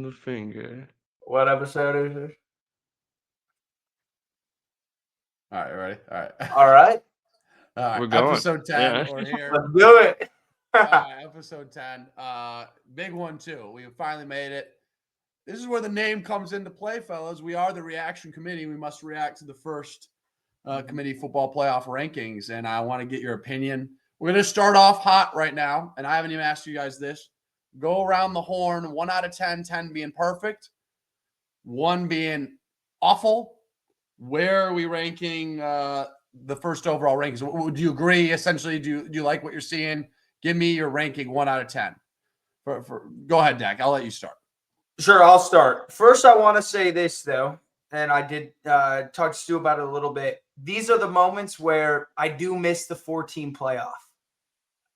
a finger. What episode is this? All right, ready? All right. All right. All right. We're going. Episode 10. Yeah. We're here. Let's do it. All right, episode 10. Big one, too. We finally made it. This is where the name comes into play, fellas. We are the reaction committee. We must react to the first committee football playoff rankings, and I want to get your opinion. We're going to start off hot right now, and I haven't even asked you guys this. Go around the horn, 1 out of 10, 10 being perfect, 1 being awful. Where are we ranking the first overall rankings? Do you agree? Essentially, do you like what you're seeing? Give me your ranking 1 out of 10. Go ahead, Dak. I'll let you start. Sure, I'll start. First, I want to say this, though, and I did talk to Stu about it a little bit. These are the moments where I do miss the 4-team playoff.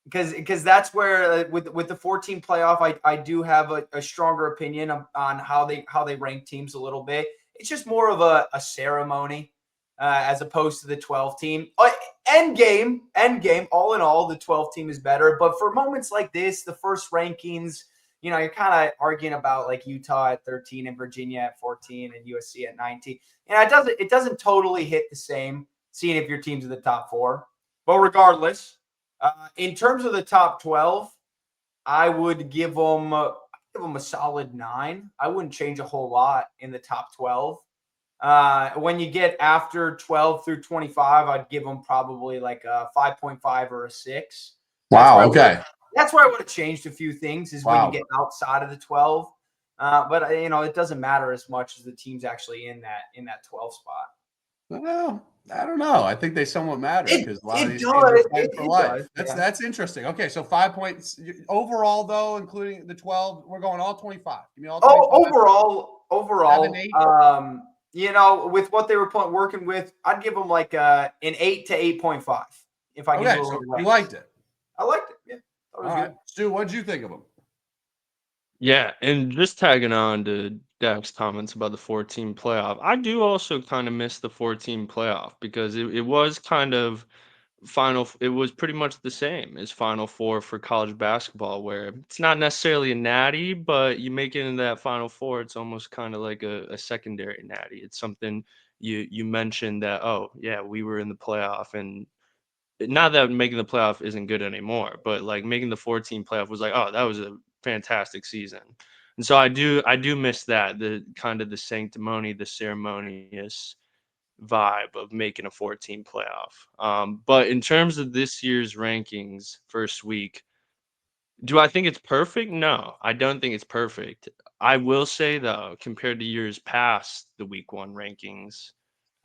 Because that's where with the 4-team playoff, I do have a stronger opinion on how they rank teams a little bit. It's just more of a ceremony as opposed to the 12-team. End game. All in all, the 12-team is better. But for moments like this, the first rankings, you're kind of arguing about like Utah at 13 and Virginia at 14 and USC at 19. And it doesn't totally hit the same seeing if your team's in the top 4. But regardless, in terms of the top 12, I would give them a solid 9. I wouldn't change a whole lot in the top 12. When you get after 12 through 25, I'd give them probably like a 5.5 or a 6. Wow. Okay. That's where I would have changed a few things is when you get outside of the 12. But it doesn't matter as much as the team's actually in that 12 spot. Well, I don't know. I think they somewhat matter because a lot of these teams does. are playing for life. Does, That's interesting. Okay, so 5 points overall, though, including the 12. We're going all 25. Give me all 25. Overall, with what they were working with, I'd give them like an 8 to 8.5. If I can. So you liked it. I liked it. Yeah. All right, Stu, what did you think of them? Yeah, and just tagging on to Dak's comments about the 14 playoff, I do also kind of miss the 14 playoff because it was kind of it was pretty much the same as Final Four for college basketball, where it's not necessarily a natty, but you make it into that Final Four, it's almost kind of like a secondary natty. It's something you mentioned that, oh, yeah, we were in the playoff, and not that making the playoff isn't good anymore, but like making the 14 playoff was like, oh, that was a fantastic season. And so I do miss that, the kind of the sanctimony, the ceremonious vibe of making a 14 playoff. But in terms of this year's rankings, first week, do I think it's perfect? No, I don't think it's perfect. I will say though, compared to years past, the week 1 rankings,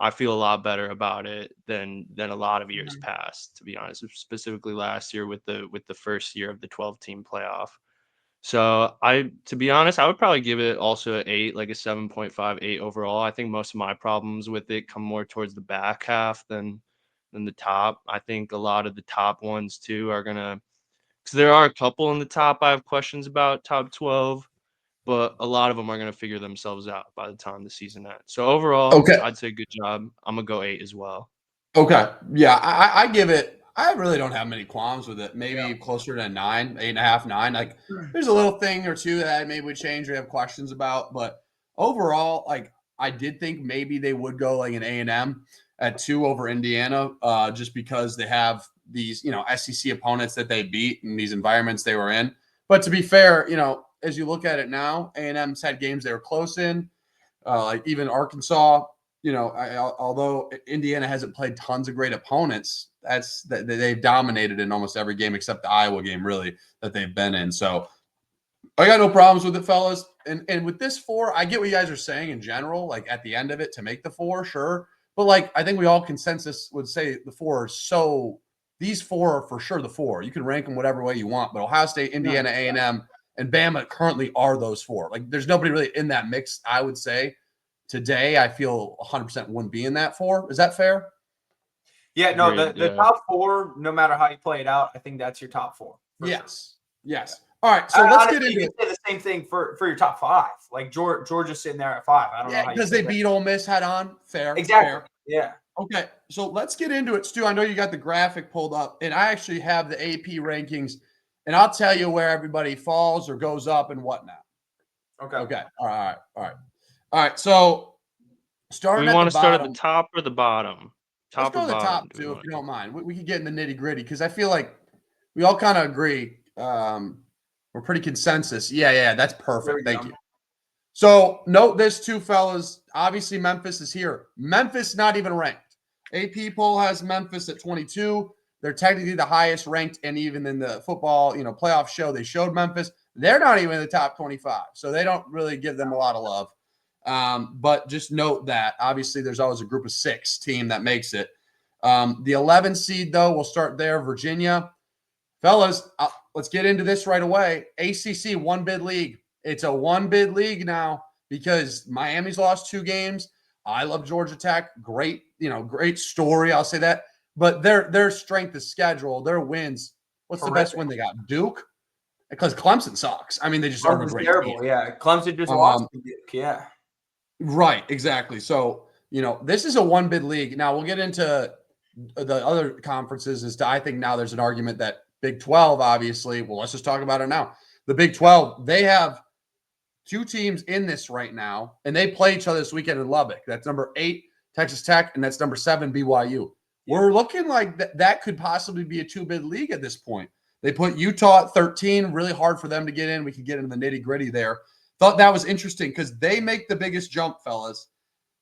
I feel a lot better about it than a lot of years past, to be honest, specifically last year with the first year of the 12-team playoff. So to be honest, I would probably give it also an 8, like a 7.5, 8 overall. I think most of my problems with it come more towards the back half than the top. I think a lot of the top ones too are gonna, because there are a couple in the top I have questions about, top 12, but a lot of them are gonna figure themselves out by the time the season ends. So overall, I'd say good job. I'm gonna go 8 as well. Okay, yeah, I give it. I really don't have many qualms with it. Maybe closer to 9, 8.5, 9. Like, there's a little thing or two that maybe would change. We have questions about, but overall, like, I did think maybe they would go like an A&M at 2 over Indiana, just because they have these, SEC opponents that they beat in these environments they were in. But to be fair, as you look at it now, A&M's had games they were close in, like even Arkansas. Although Indiana hasn't played tons of great opponents, they've dominated in almost every game except the Iowa game, really, that they've been in. So I got no problems with it, fellas. And with this 4, I get what you guys are saying in general, like at the end of it to make the 4, sure. But like, I think we all consensus would say the 4 is so. These 4 are for sure the 4. You can rank them whatever way you want, but Ohio State, Indiana, A&M, and Bama currently are those 4. Like, there's nobody really in that mix, I would say. Today, I feel 100% wouldn't be in that 4. Is that fair? Yeah, no, the top 4, no matter how you play it out, I think that's your top 4. Yes. All right, so let's get into it. Say the same thing for your top 5. Like Georgia's sitting there at 5. I don't know how because they beat Ole Miss head on. Fair. Exactly. Fair. Yeah. Okay, so let's get into it, Stu. I know you got the graphic pulled up, and I actually have the AP rankings, and I'll tell you where everybody falls or goes up and whatnot. Okay. Okay. All right. So Do starting we at the want to start at the bottom, top or the bottom? let's Top go or to the bottom? top Do we two if want you to don't mind. We can get in the nitty gritty because I feel like we all kind of agree. We're pretty consensus. Yeah. That's There we perfect. Thank go. you. So note this too, fellas. Obviously, Memphis is here. Memphis not even ranked. AP poll has Memphis at 22. They're technically the highest ranked, and even in the football, playoff show, they showed Memphis. They're not even in the top 25, so they don't really give them a lot of love. But just note that obviously there's always a group of 6 team that makes it. The 11 seed though, we'll start there. Virginia, fellas, let's get into this right away. ACC one bid league. It's a one bid league now because Miami's lost 2 games. I love Georgia Tech. Great, great story. I'll say that. But their strength of schedule, their wins. What's the best win they got? Duke? Because Clemson sucks. I mean, they just aren't a Clemson's great terrible. team. Yeah. Clemson just lost to Duke. Yeah. Right, exactly. So, this is a one bid league. Now we'll get into the other conferences I think now there's an argument that Big 12, obviously, well, let's just talk about it now. The Big 12, they have 2 teams in this right now, and they play each other this weekend in Lubbock. That's number 8, Texas Tech, and that's number 7, BYU. Yeah. We're looking like that could possibly be a 2-bid league at this point. They put Utah at 13, really hard for them to get in. We can get into the nitty-gritty there. Thought that was interesting because they make the biggest jump, fellas.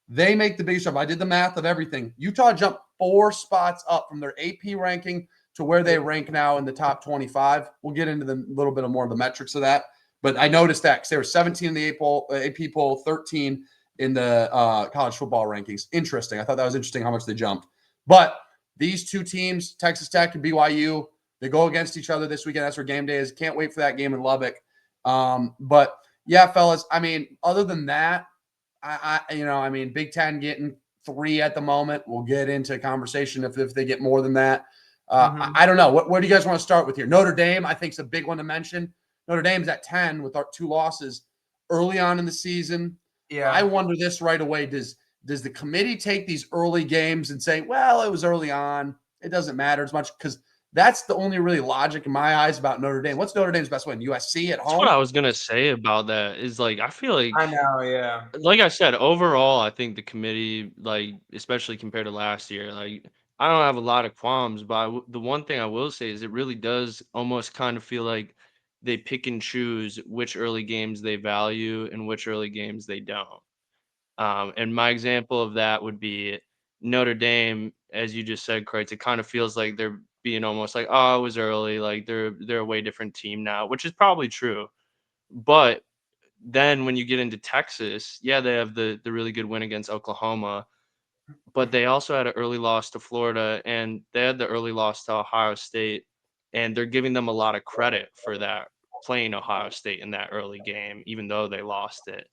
They make the biggest jump. I did the math of everything. Utah jumped 4 spots up from their AP ranking to where they rank now in the top 25. We'll get into the little bit of more of the metrics of that. But I noticed that because they were 17 in the AP poll, 13 in the college football rankings. Interesting. I thought that was interesting how much they jumped. But these 2 teams, Texas Tech and BYU, they go against each other this weekend. That's where game day is. Can't wait for that game in Lubbock. But yeah, fellas, I mean, other than that, Big Ten getting 3 at the moment. We'll get into a conversation if they get more than that. I don't know. Where do you guys want to start with here? Notre Dame, I think, is a big one to mention. Notre Dame's at 10 with our 2 losses early on in the season. Yeah. I wonder this right away. Does the committee take these early games and say, well, it was early on, it doesn't matter as much? Because that's the only really logic in my eyes about Notre Dame. What's Notre Dame's best win? USC at home? That's what I was gonna say about that is, like, I feel like I know, yeah. like I said, overall, I think the committee, like, especially compared to last year, like, I don't have a lot of qualms, but the one thing I will say is it really does almost kind of feel like they pick and choose which early games they value and which early games they don't. And my example of that would be Notre Dame, as you just said, Kreitz. It kind of feels like they're being almost like, oh, it was early, like they're a way different team now, which is probably true. But then when you get into Texas, yeah, they have the really good win against Oklahoma, but they also had an early loss to Florida and they had the early loss to Ohio State, and they're giving them a lot of credit for that, playing Ohio State in that early game, even though they lost it.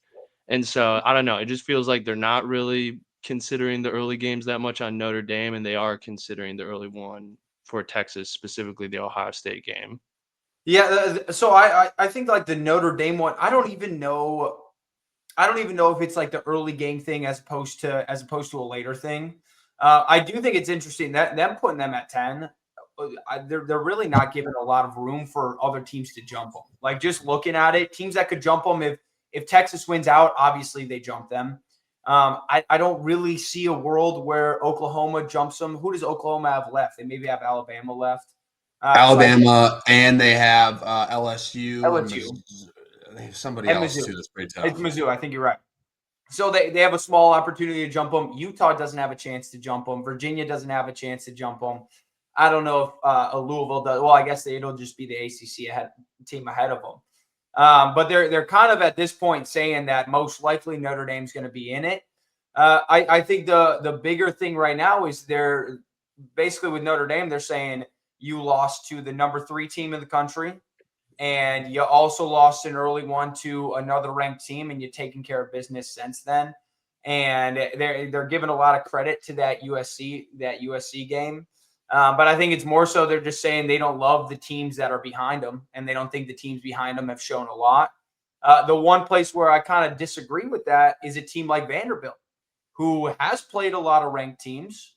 And so I don't know, it just feels like they're not really considering the early games that much on Notre Dame, and they are considering the early one for Texas, specifically the Ohio State game. Yeah, so I think like the Notre Dame one, I don't even know if it's like the early game thing as opposed to a later thing. I do think it's interesting that them putting them at 10. They're really not giving a lot of room for other teams to jump them. Like just looking at it, teams that could jump them if Texas wins out, obviously they jump them. I don't really see a world where Oklahoma jumps them. Who does Oklahoma have left? They maybe have Alabama left. Alabama, and they have LSU. LSU. And they have somebody else Mizzou. too. That's pretty tough. It's Mizzou. I think you're right. So they have a small opportunity to jump them. Utah doesn't have a chance to jump them. Virginia doesn't have a chance to jump them. I don't know if a Louisville does. Well, I guess it'll just be the ACC team ahead of them. But they're kind of at this point saying that most likely Notre Dame's going to be in it. I think the bigger thing right now is they're basically with Notre Dame, they're saying you lost to the number 3 team in the country, and you also lost an early one to another ranked team, and you've taken care of business since then. And they're giving a lot of credit to that USC game. But I think it's more so they're just saying they don't love the teams that are behind them, and they don't think the teams behind them have shown a lot. The one place where I kind of disagree with that is a team like Vanderbilt, who has played a lot of ranked teams.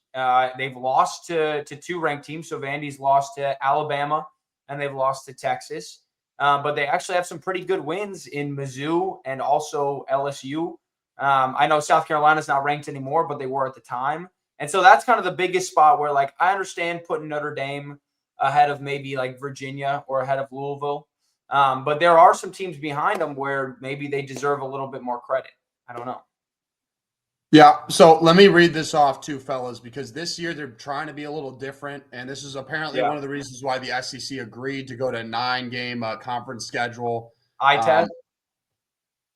They've lost to 2 ranked teams. So Vandy's lost to Alabama and they've lost to Texas. But they actually have some pretty good wins in Mizzou and also LSU. I know South Carolina's not ranked anymore, but they were at the time. And so that's kind of the biggest spot where, like, I understand putting Notre Dame ahead of maybe like Virginia or ahead of Louisville. But there are some teams behind them where maybe they deserve a little bit more credit. I don't know. Yeah, so let me read this off too, fellas, because this year they're trying to be a little different, and this is apparently one of the reasons why the SEC agreed to go to a 9-game conference schedule. Eye test?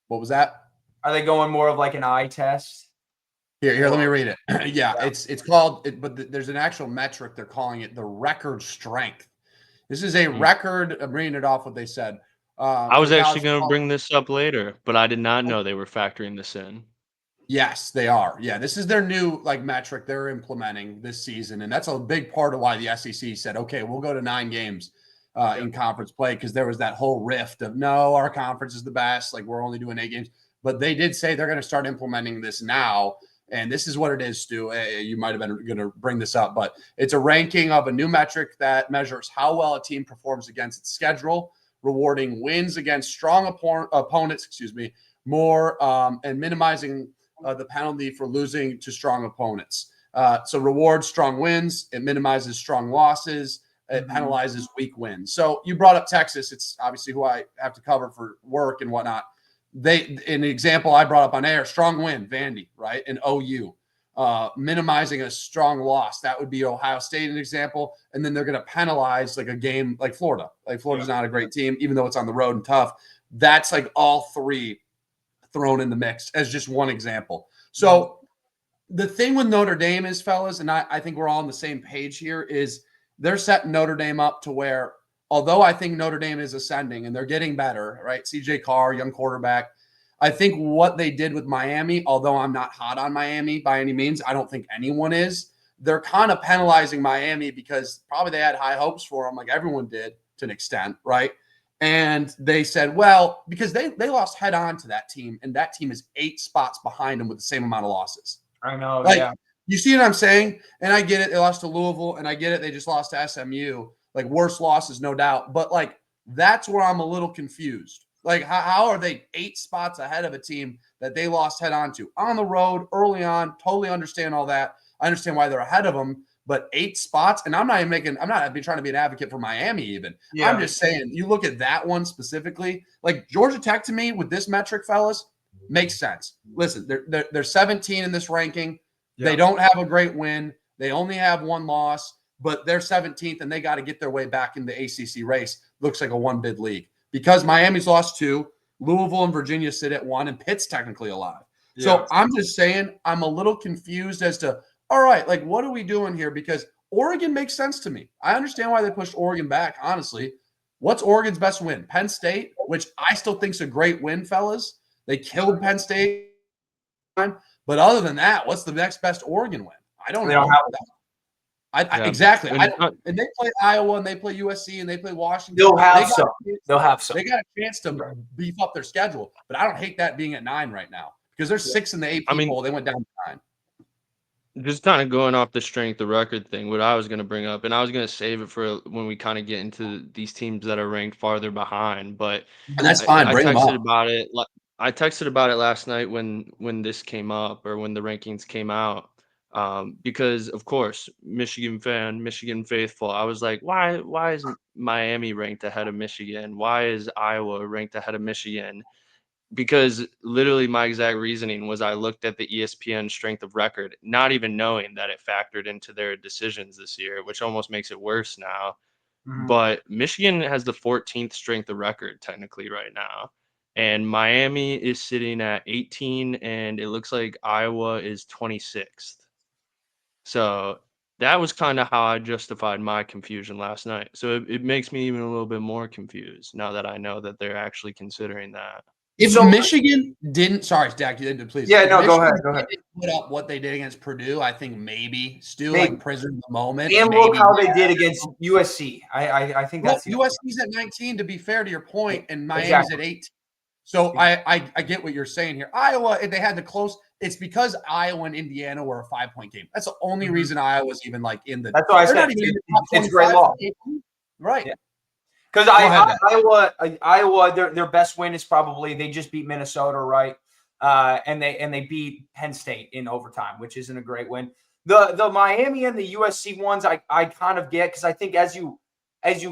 What was that? Are they going more of like an eye test? Here, let me read it. Yeah, it's called, but there's an actual metric. They're calling it the record strength. This is a record. I'm reading it off what they said. I was actually going to bring this up later, but I did not know they were factoring this in. Yes, they are. Yeah, this is their new metric they're implementing this season, and that's a big part of why the SEC said, "Okay, we'll go to 9 games in conference play," because there was that whole rift of, "No, our conference is the best. Like, we're only doing 8 games." But they did say they're going to start implementing this now, and this is what it is, Stu. You might have been going to bring this up, but it's a ranking of a new metric that measures how well a team performs against its schedule, rewarding wins against strong opponents. More and minimizing the penalty for losing to strong opponents. So rewards strong wins. It minimizes strong losses. It penalizes weak wins. So you brought up Texas. It's obviously who I have to cover for work and whatnot. In the example I brought up on air, strong win, Vandy, right? And OU. Minimizing a strong loss. That would be Ohio State, an example. And then they're going to penalize like a game like Florida. Like Florida's not a great team, even though it's on the road and tough. That's like all three thrown in the mix as just one example. So the thing with Notre Dame is, fellas, and I think we're all on the same page here, is they're setting Notre Dame up to where, although I think Notre Dame is ascending and they're getting better, right? CJ Carr, young quarterback. I think what they did with Miami, although I'm not hot on Miami by any means, I don't think anyone is. They're kind of penalizing Miami because probably they had high hopes for them, like everyone did to an extent, right? And they said, well, because they lost head on to that team, and that team is 8 spots behind them with the same amount of losses. I know, like, you see what I'm saying? And I get it. They lost to Louisville, and I get it. They just lost to SMU. Like, worse losses, no doubt. But, like, that's where I'm a little confused. Like, how are they 8 spots ahead of a team that they lost head on to? On the road, early on, totally understand all that. I understand why they're ahead of them. But 8 spots, and I'm not trying to be an advocate for Miami even. Yeah. I'm just saying, you look at that one specifically, like Georgia Tech to me with this metric, fellas, makes sense. Listen, they're 17 in this ranking. Yeah. They don't have a great win. They only have 1 loss, but they're 17th, and they got to get their way back in the ACC race. Looks like a 1-bid league because Miami's lost 2, Louisville and Virginia sit at 1, and Pitt's technically alive. Yeah. So I'm just saying I'm a little confused as to, all right, like, what are we doing here? Because Oregon makes sense to me. I understand why they pushed Oregon back, honestly. What's Oregon's best win? Penn State, which I still think is a great win, fellas. They killed Penn State. But other than that, what's the next best Oregon win? I don't know. Exactly. And they play Iowa, and they play USC, and they play Washington. They'll have some. They got a chance to beef up their schedule. But I don't hate that being at 9 right now because there's 6 in the AP poll. They went down to 9. Just kind of going off the strength of record thing, what I was going to bring up, and I was going to save it for when we kind of get into these teams that are ranked farther behind. But and that's fine. I texted about it. I texted about it last night when this came up or when the rankings came out, because of course, Michigan fan, Michigan faithful. I was like, why is Miami ranked ahead of Michigan? Why is Iowa ranked ahead of Michigan? Because literally my exact reasoning was I looked at the ESPN strength of record, not even knowing that it factored into their decisions this year, which almost makes it worse now. Mm-hmm. But Michigan has the 14th strength of record technically right now. And Miami is sitting at 18, and it looks like Iowa is 26th. So that was kind of how I justified my confusion last night. So it makes me even a little bit more confused now that I know that they're actually considering that. If Michigan didn't, sorry, Dak, you didn't, please. Yeah, no, go ahead. Put up what they did against Purdue, I think maybe still like prison the moment. And look how they did against USC. I think that's USC's at 19, to be fair to your point, and Miami's at 18. So I get what you're saying here. Iowa, if they had to close, it's because Iowa and Indiana were a 5-point game. That's the only reason Iowa's even like in the. That's why I said it's great law, right? Yeah. Because Iowa, their best win is probably they just beat Minnesota, right? And they beat Penn State in overtime, which isn't a great win. The Miami and the USC ones, I kind of get, because I think as you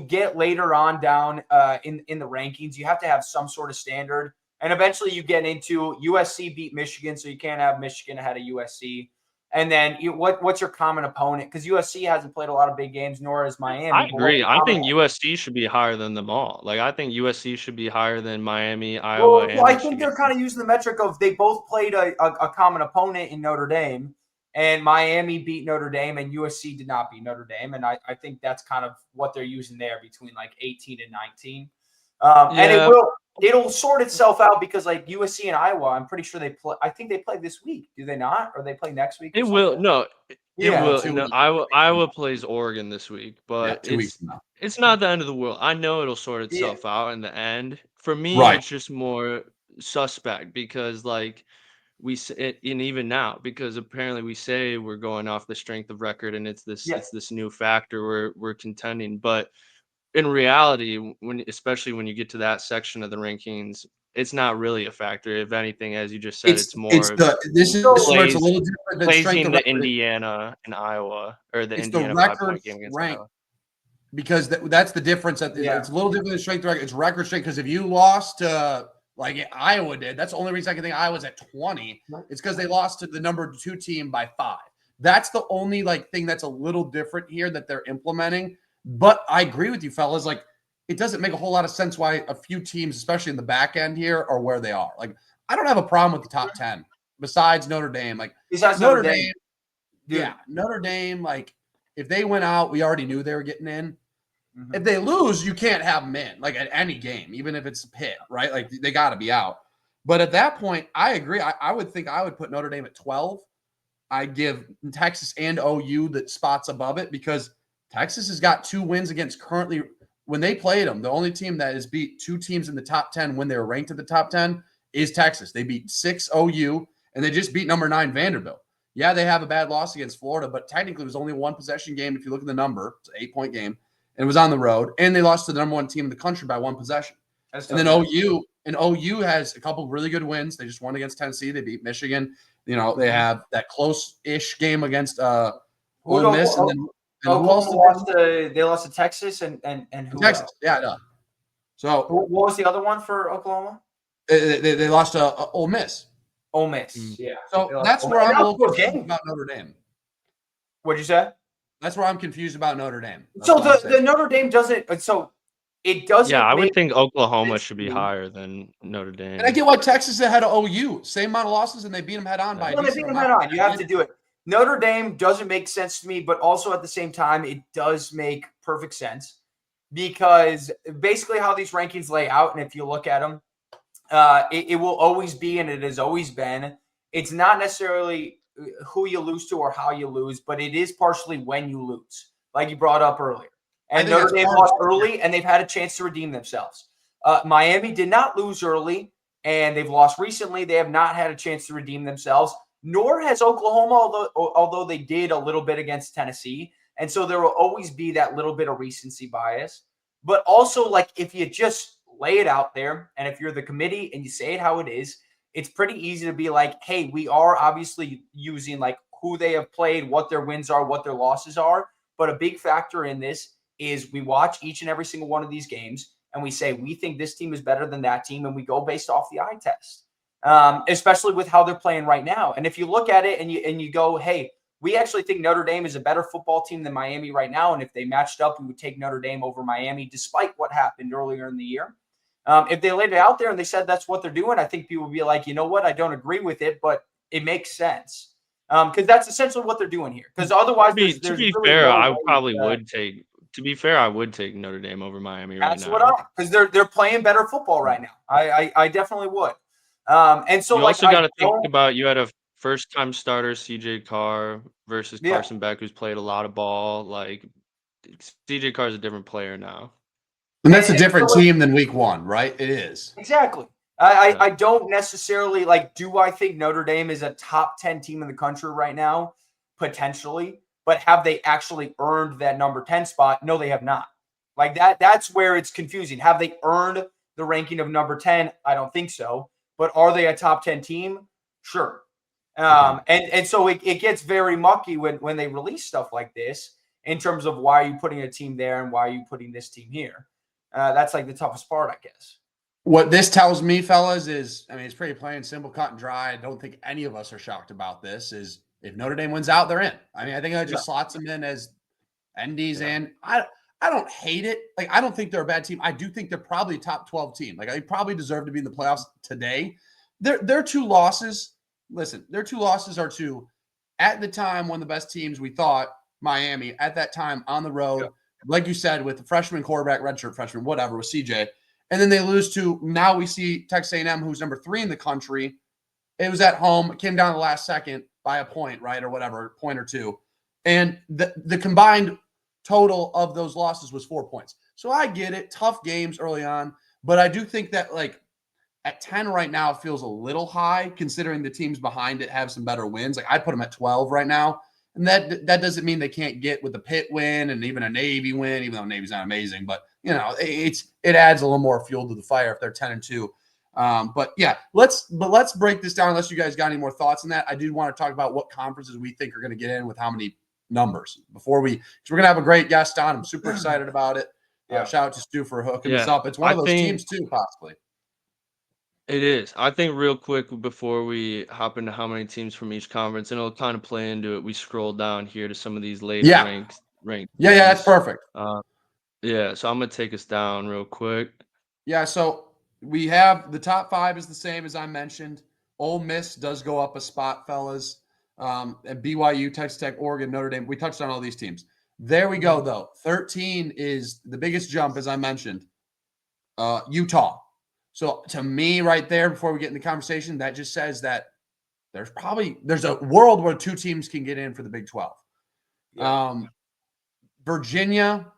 get later on down in the rankings, you have to have some sort of standard, and eventually you get into USC beat Michigan, so you can't have Michigan ahead of USC. And then what's your common opponent? Because USC hasn't played a lot of big games, nor has Miami. I agree. I think USC should be higher than them all. Like, I think USC should be higher than Miami, Iowa, Well, and I think Michigan. they're kind of using the metric of they both played a common opponent in Notre Dame, and Miami beat Notre Dame, and USC did not beat Notre Dame. And I think that's kind of what they're using there between like 18 and 19. And it'll sort itself out because like USC and Iowa, I'm pretty sure they play. I think they play this week. Do they not? Or they play next week? It will. No, it Yeah. will. 2 No, weeks. Iowa plays Oregon this week, Yeah, but 2 weeks from now. it's not the end of the world. I know it'll sort Yeah. itself out in the end. For me, Right. it's just more suspect because like and even now, because apparently we say we're going off the strength of record and it's this new factor we're contending, but in reality, especially when you get to that section of the rankings, it's not really a factor. If anything, as you just said, it's more this is where it's a little different than strength placing of the record. Indiana and Iowa, or the It's Indiana the 5-point record game against rank, Iowa. because that's the difference. It's a little different than strength of record. It's record strength, because if you lost to like Iowa did, that's the only reason I can think Iowa's at 20. It's because they lost to the number 2 team by 5. That's the only like thing that's a little different here that they're implementing. But I agree with you, fellas. Like, it doesn't make a whole lot of sense why a few teams, especially in the back end here, are where they are. Like, I don't have a problem with the top 10 besides Notre Dame. Like, Besides Notre Dame, dude. yeah, Notre Dame, like, if they went out, we already knew they were getting in. Mhm. If they lose, you can't have them in, like, at any game, even if it's Pitt, right? Like, they got to be out. But at that point, I agree. I would think I would put Notre Dame at 12. I'd give Texas and OU the spots above it, because Texas has got 2 wins against currently, when they played them, the only team that has beat 2 teams in the top 10 when they were ranked at the top 10 is Texas. They beat 6 OU, and they just beat number 9 Vanderbilt. Yeah, they have a bad loss against Florida, but technically it was only a 1-possession game. If you look at the number, it's an 8-point game, and it was on the road, and they lost to the number 1 team in the country by 1 possession. And then OU has a couple of really good wins. They just won against Tennessee. They beat Michigan. You know, they have that close-ish game against Ole Miss, and then they lost to Texas and who Texas. else? Yeah, no. So what was the other one for Oklahoma? They lost to Ole Miss. Ole Miss, yeah. So that's where I'm a little confused about Notre Dame. What'd you say? That's where I'm confused about Notre Dame. So the Notre Dame doesn't. So it doesn't. Yeah, I would think Oklahoma should be higher than Notre Dame. And I get why Texas is ahead of OU. Same amount of losses, and they beat them head on by a decent amount. You have to do it. Notre Dame doesn't make sense to me, but also at the same time, it does make perfect sense, because basically how these rankings lay out, and if you look at them, it will always be, and it has always been, it's not necessarily who you lose to or how you lose, but it is partially when you lose, like you brought up earlier. And Notre Dame lost early, and they've had a chance to redeem themselves. Miami did not lose early, and they've lost recently. They have not had a chance to redeem themselves, nor has Oklahoma, although they did a little bit against Tennessee. And so there will always be that little bit of recency bias. But also, like, if you just lay it out there, and if you're the committee and you say it how it is, it's pretty easy to be like, hey, we are obviously using like who they have played, what their wins are, what their losses are. But a big factor in this is we watch each and every single one of these games, and we say, we think this team is better than that team, and we go based off the eye test, especially with how they're playing right now. And if you look at it and you go, hey, we actually think Notre Dame is a better football team than Miami right now, and if they matched up, we would take Notre Dame over Miami despite what happened earlier in the year. If they laid it out there and they said that's what they're doing, I think people would be like, you know what, I don't agree with it, but it makes sense. Because that's essentially what they're doing here. Because otherwise, to be fair, I probably would take. To be fair, I would take Notre Dame over Miami right now. Because they're playing better football right now. I definitely would. And so you also got to think about, you had a first-time starter, CJ Carr, versus Carson Beck, who's played a lot of ball. Like, CJ Carr is a different player now. And that's a different team than week 1, right? It is. Exactly. I don't necessarily like, do I think Notre Dame is a top 10 team in the country right now? Potentially. But have they actually earned that number 10 spot? No, they have not. Like that's where it's confusing. Have they earned the ranking of number 10? I don't think so. But are they a top 10 team? Sure. And so it gets very mucky when they release stuff like this in terms of why are you putting a team there and why are you putting this team here? That's like the toughest part, I guess. What this tells me, fellas, is, I mean, it's pretty plain, simple, cut and dry. I don't think any of us are shocked about this. Is if Notre Dame wins out, they're in. I mean, I think that just slots them in as NDs, and I don't hate it. Like, I don't think they're a bad team. I do think they're probably a top 12 team. Like, they probably deserve to be in the playoffs today. Their two losses. Listen, their two losses are to, at the time, one of the best teams we thought, Miami, at that time on the road, like you said, with the freshman quarterback, redshirt freshman, whatever, with CJ. And then they lose to, now we see Texas A&M, who's number 3 in the country. It was at home. It came down the last second by a point, right, or whatever, point or two. And the combined total of those losses was 4 points. So I get it. Tough games early on. But I do think that, like, at 10 right now, it feels a little high considering the teams behind it have some better wins. Like, I'd put them at 12 right now. And that doesn't mean they can't get with the Pitt win and even a Navy win, even though Navy's not amazing. But, you know, it adds a little more fuel to the fire if they're 10-2. But yeah, let's break this down. Unless you guys got any more thoughts on that, I do want to talk about what conferences we think are going to get in with how many numbers before because we're going to have a great guest on. I'm super excited about it. Shout out to Stu for hooking us up. It's one of those teams too, possibly. It is. I think real quick before we hop into how many teams from each conference, and it'll kind of play into it. We scroll down here to some of these later ranked. Yeah, that's perfect. Yeah, so I'm gonna take us down real quick. Yeah, so we have the top 5 is the same as I mentioned. Ole Miss does go up a spot, fellas. And BYU, Texas Tech, Oregon, Notre Dame. We touched on all these teams. There we go, though. 13 is the biggest jump, as I mentioned. Utah. So to me, right there, before we get in the conversation, that just says that there's a world where 2 teams can get in for the Big 12. Virginia.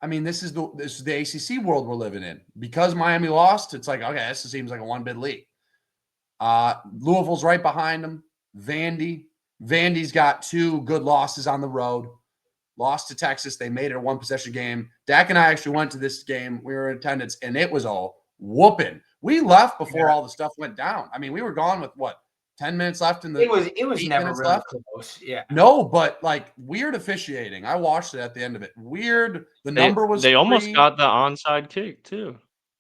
I mean, this is the ACC world we're living in. Because Miami lost, it's like, okay, this seems like a one-bid league. Louisville's right behind them. Vandy's got 2 good losses on the road. Lost to Texas. They made it a one-possession game. Dak and I actually went to this game. We were in attendance, and it was all whooping. We left before all the stuff went down. I mean, we were gone with, 10 minutes left in the it was never really left. Close. Yeah. No, but like weird officiating. I watched it at the end of it. Weird. The number was they almost got the onside kick too.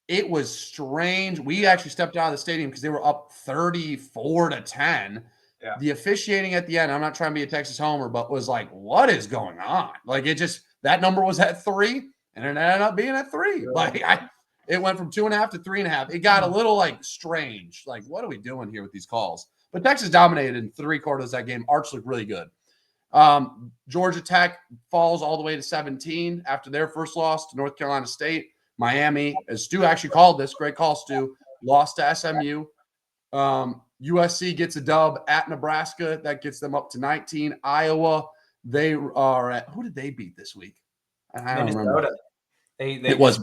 It was strange. We actually stepped out of the stadium because they were up 34-10. Yeah. The officiating at the end, I'm not trying to be a Texas homer, but was like, what is going on? Like that number was at 3 and it ended up being at 3. Like it went from 2.5 to 3.5. It got a little like strange. Like, what are we doing here with these calls? But Texas dominated in 3/4 of that game. Arch looked really good. Georgia Tech falls all the way to 17 after their first loss to North Carolina State. Miami, as Stu actually called this, great call, Stu, lost to SMU. USC gets a dub at Nebraska. That gets them up to 19. Iowa, they are at – who did they beat this week? I don't remember. It was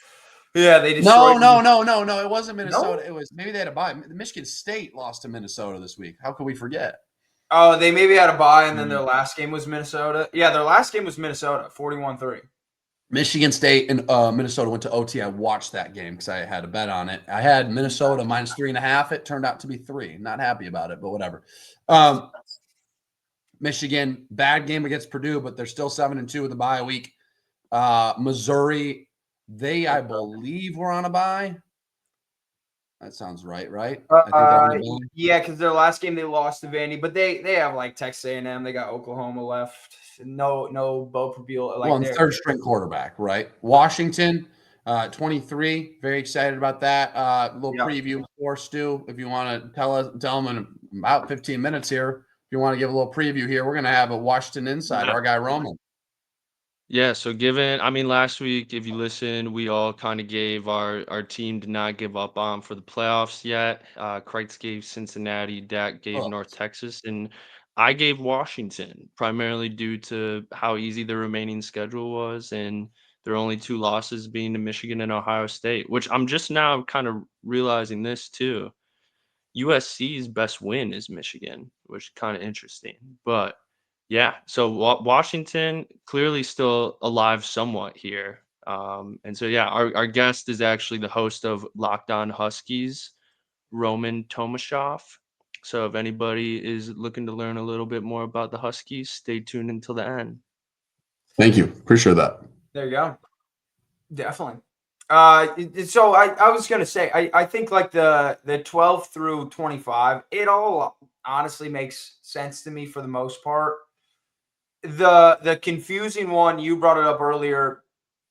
– Yeah, they destroyed No. It wasn't Minnesota. No? It was – maybe they had a bye. Michigan State lost to Minnesota this week. How could we forget? Oh, they maybe had a bye, and then their last game was Minnesota. Yeah, their last game was Minnesota, 41-3. Michigan State and Minnesota went to OT. I watched that game because I had a bet on it. I had Minnesota minus 3.5. It turned out to be 3. Not happy about it, but whatever. Michigan, bad game against Purdue, but they're still 7-2 with the bye week. Missouri, I believe, were on a bye. That sounds right? Yeah, because their last game they lost to Vandy, but they have like Texas A&M. They got Oklahoma left. No Bo Prabeel. Like third string quarterback, right? Washington, 23. Very excited about that. A little preview for Stu. If you want to tell them in about 15 minutes here, if you want to give a little preview here, we're going to have a Washington insider, our guy Roman. Yeah, so last week, if you listened, we all kind of gave our team to not give up on for the playoffs yet. Kreitz gave Cincinnati, Dak gave North Texas, and I gave Washington, primarily due to how easy the remaining schedule was and their only 2 losses being to Michigan and Ohio State, which I'm just now kind of realizing this too. USC's best win is Michigan, which is kind of interesting. But yeah, so Washington clearly still alive somewhat here. And so, yeah, our guest is actually the host of Locked On Huskies, Roman Tomashoff. So if anybody is looking to learn a little bit more about the Huskies, stay tuned until the end. Thank you. Appreciate that. There you go. Definitely. So I was gonna say I think like the 12 through 25, it all honestly makes sense to me for the most part. The confusing one, you brought it up earlier,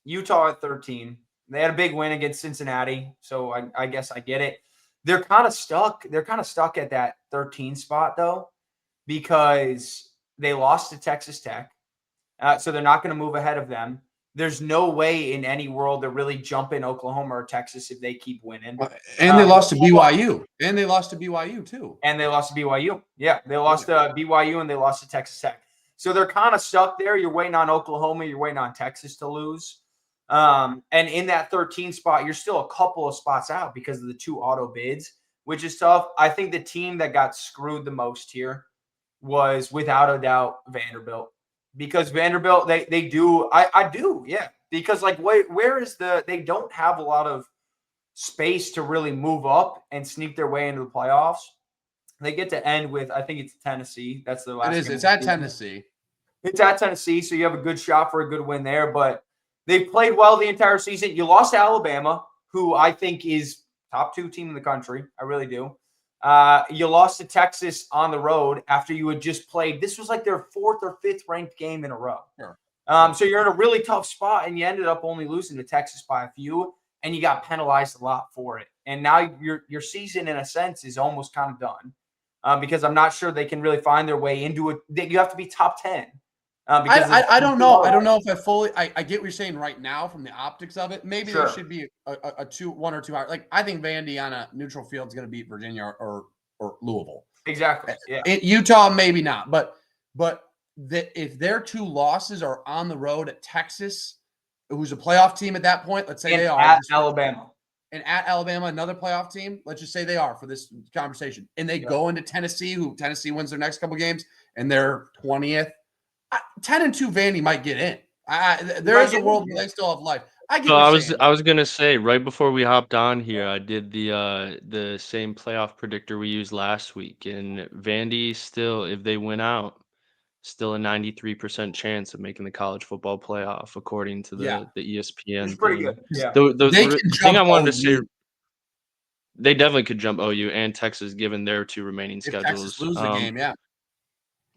Utah at 13. They had a big win against Cincinnati, so I guess I get it. They're kind of stuck. They're kind of stuck at that 13 spot though, because they lost to Texas Tech. So they're not going to move ahead of them. There's no way in any world they're really jumping Oklahoma or Texas if they keep winning. And they lost to BYU. And they lost to BYU too. And they lost to BYU. Yeah, they lost to BYU and they lost to Texas Tech. So they're kind of stuck there. You're waiting on Oklahoma. You're waiting on Texas to lose. And in that 13 spot, you're still a couple of spots out because of the 2 auto bids, which is tough. I think the team that got screwed the most here was, without a doubt, Vanderbilt. Because Vanderbilt, they do, I do, yeah. Because like where is they don't have a lot of space to really move up and sneak their way into the playoffs. They get to end with, I think it's Tennessee. That's the last. It is. It's at Tennessee. It's at Tennessee, so you have a good shot for a good win there. But they played well the entire season. You lost to Alabama, who I think is top 2 team in the country. I really do. You lost to Texas on the road after you had just played. This was like their 4th or 5th ranked game in a row. Sure. So you're in a really tough spot, and you ended up only losing to Texas by a few, and you got penalized a lot for it. And now your season, in a sense, is almost kind of done, because I'm not sure they can really find their way into it. You have to be top 10. I don't know. I don't know if I get what you're saying right now from the optics of it. Maybe Sure. there should be a 1 or 2 hours. Like I think Vandy on a neutral field is going to beat Virginia or Louisville. Exactly. Yeah. Utah maybe not, but if their 2 losses are on the road at Texas, who's a playoff team at that point, let's say And they are at Alabama. And at Alabama, another playoff team, let's just say they are for this conversation, and they go into Tennessee, who Tennessee wins their next couple games, and they're 20th. 10-2 Vandy might get in. There is a world where they still have life. I was gonna say right before we hopped on here, I did the same playoff predictor we used last week, and Vandy still, if they win out, still a 93% chance of making the college football playoff according to the ESPN. It's pretty good. Yeah. The thing I wanted to say, they definitely could jump OU and Texas given their 2 remaining schedules. Texas lose the game, yeah.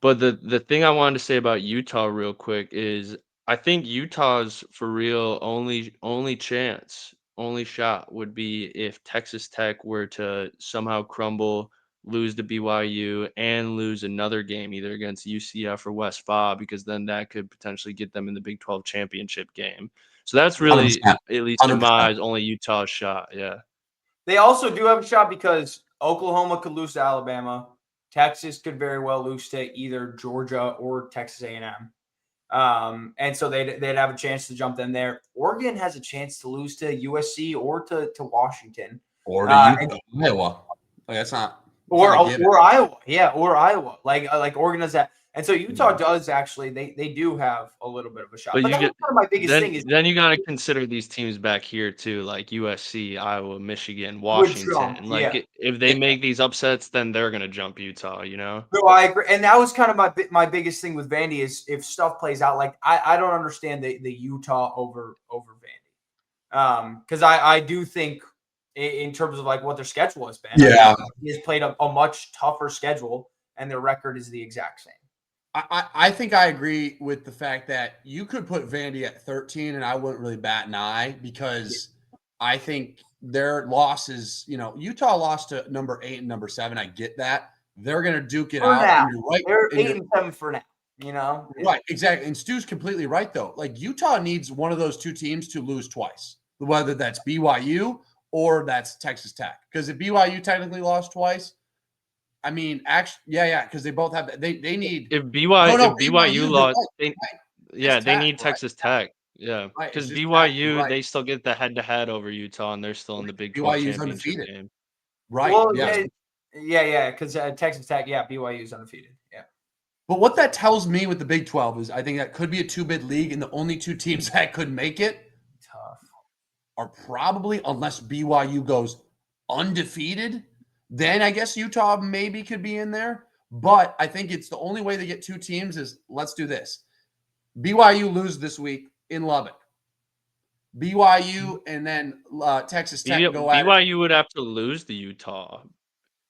But the thing I wanted to say about Utah real quick is I think Utah's for real only chance, only shot would be if Texas Tech were to somehow crumble, lose to BYU, and lose another game either against UCF or West Fa, because then that could potentially get them in the Big 12 championship game. So that's really, 100%. at least in my eyes, only Utah's shot. Yeah. They also do have a shot because Oklahoma could lose to Alabama. Texas could very well lose to either Georgia or Texas A&M. And so they'd have a chance to jump in there. Oregon has a chance to lose to USC or to Washington. Or to Iowa. Like, that's not – Or Iowa. Yeah, or Iowa. Like Oregon does that. And so Utah does actually, they do have a little bit of a shot. But that's kind of my biggest thing is – then you got to consider these teams back here too, like USC, Iowa, Michigan, Washington. If they make these upsets, then they're going to jump Utah, you know? No, I agree. And that was kind of my biggest thing with Vandy is if stuff plays out, like I don't understand the Utah over Vandy. Because I do think in terms of like what their schedule has been. Yeah. He has played a much tougher schedule and their record is the exact same. I think I agree with the fact that you could put Vandy at 13 and I wouldn't really bat an eye because I think their losses, Utah lost to number 8 and number 7. I get that. They're going to duke it out. Now. They're 8 and 7 for now, Right, exactly. And Stu's completely right, though. Like, Utah needs one of those 2 teams to lose twice, whether that's BYU or that's Texas Tech. Because if BYU technically lost twice, I mean, actually, because they both have – they need – If BYU lost right. They need Texas Tech. Yeah, because BYU, they still get the head-to-head over Utah, and they're still in the Big 12 championship game. Right, well, because Texas Tech, BYU is undefeated, yeah. But what that tells me with the Big 12 is I think that could be a 2-bid league, and the only 2 teams that could make it are probably, unless BYU goes undefeated, then I guess Utah maybe could be in there. But I think it's the only way to get 2 teams is let's do this. BYU lose this week in Lubbock. BYU and then Texas Tech go at it. BYU would have to lose to Utah,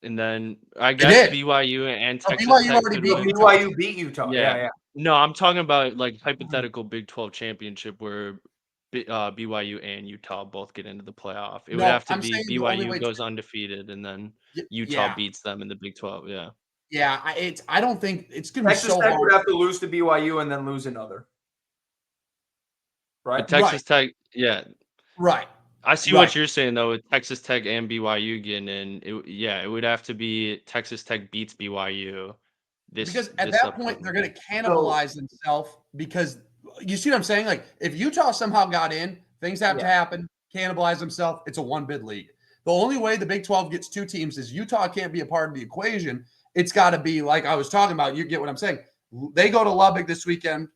and then I They guess did. BYU and Oh, Texas BYU Tech already could beat win. Utah. BYU beat Utah. Yeah. Yeah. No, I'm talking about like hypothetical Big 12 championship where BYU and Utah both get into the playoff. It would No, have to I'm be saying the only BYU way. goes undefeated and then Utah Yeah, beats them in the Big 12. Yeah. yeah. I don't think it's gonna be Texas so Tech hard. would have to lose to BYU and then lose another. But Right? Texas Tech, yeah. Right. I see Right. what you're saying though with Texas Tech and BYU getting in. It would have to be Texas Tech beats BYU. Because at that point they're going to cannibalize themselves because you see what I'm saying? Like if Utah somehow got in, things have to happen, cannibalize themselves. It's a 1-bid league. The only way the Big 12 gets 2 teams is Utah can't be a part of the equation. It's got to be like I was talking about. You get what I'm saying? They go to Lubbock this weekend.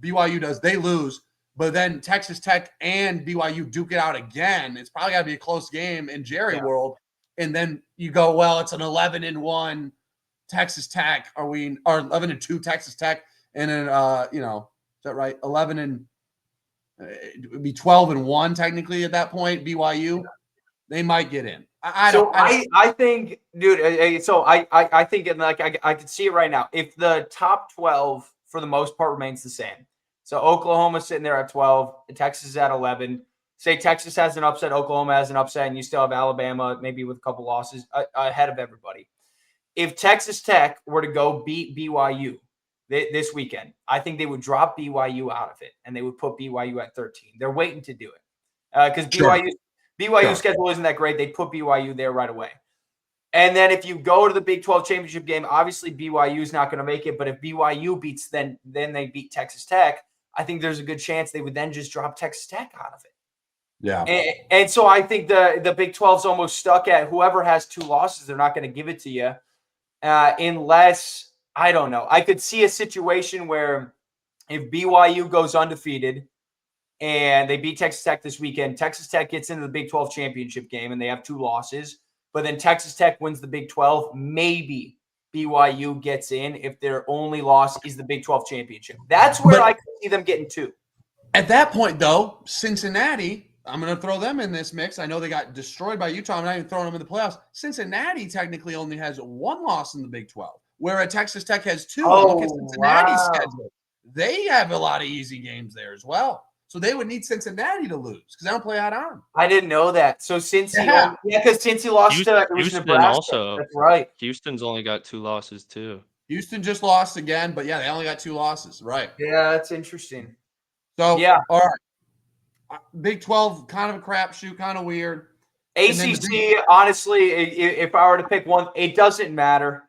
BYU does. They lose. But then Texas Tech and BYU duke it out again. It's probably got to be a close game in Jerry world. And then you go, well, it's an 11-1 Texas Tech. Or 11-2 Texas Tech, and then is that right? 11 it would be 12-1 technically at that point. BYU, they might get in. I think, dude. So I think, and like I could see it right now. If the top 12 for the most part remains the same, so Oklahoma's sitting there at 12, Texas is at 11. Say Texas has an upset, Oklahoma has an upset, and you still have Alabama maybe with a couple losses ahead of everybody. If Texas Tech were to go beat BYU this weekend, I think they would drop BYU out of it, and they would put BYU at 13. They're waiting to do it because BYU's schedule isn't that great. They put BYU there right away. And then if you go to the Big 12 championship game, obviously BYU is not going to make it. But if BYU beats, then they beat Texas Tech. I think there's a good chance they would then just drop Texas Tech out of it. Yeah. And so I think the Big 12's almost stuck at whoever has 2 losses, they're not going to give it to you unless, I don't know. I could see a situation where if BYU goes undefeated and they beat Texas Tech this weekend, Texas Tech gets into the Big 12 championship game and they have 2 losses, but then Texas Tech wins the Big 12, maybe BYU gets in if their only loss is the Big 12 championship. That's where I could see them getting 2. At that point, though, Cincinnati, I'm going to throw them in this mix. I know they got destroyed by Utah. I'm not even throwing them in the playoffs. Cincinnati technically only has 1 loss in the Big 12, where Texas Tech has 2. Look at Cincinnati's schedule. They have a lot of easy games there as well. So they would need Cincinnati to lose because they don't play out on. I didn't know that. So Cincy, because Cincy lost to Houston Nebraska. Also. That's right. Houston's only got 2 losses too. Houston just lost again, but yeah, they only got 2 losses. Right. Yeah, that's interesting. So all right. Big 12, kind of a crapshoot, kind of weird. ACC, honestly, if I were to pick one, it doesn't matter.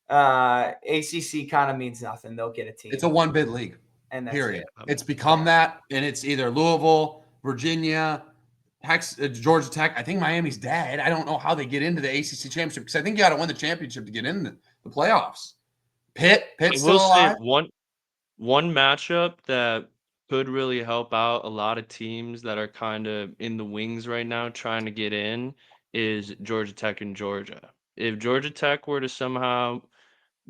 ACC kind of means nothing. They'll get a team. It's a 1-bid league. And that's period. It's become that, and it's either Louisville, Virginia, Georgia Tech. I think Miami's dead. I don't know how they get into the ACC championship because I think you got to win the championship to get in the playoffs. Pitt's still alive. One matchup that could really help out a lot of teams that are kind of in the wings right now trying to get in is Georgia Tech and Georgia. If Georgia Tech were to somehow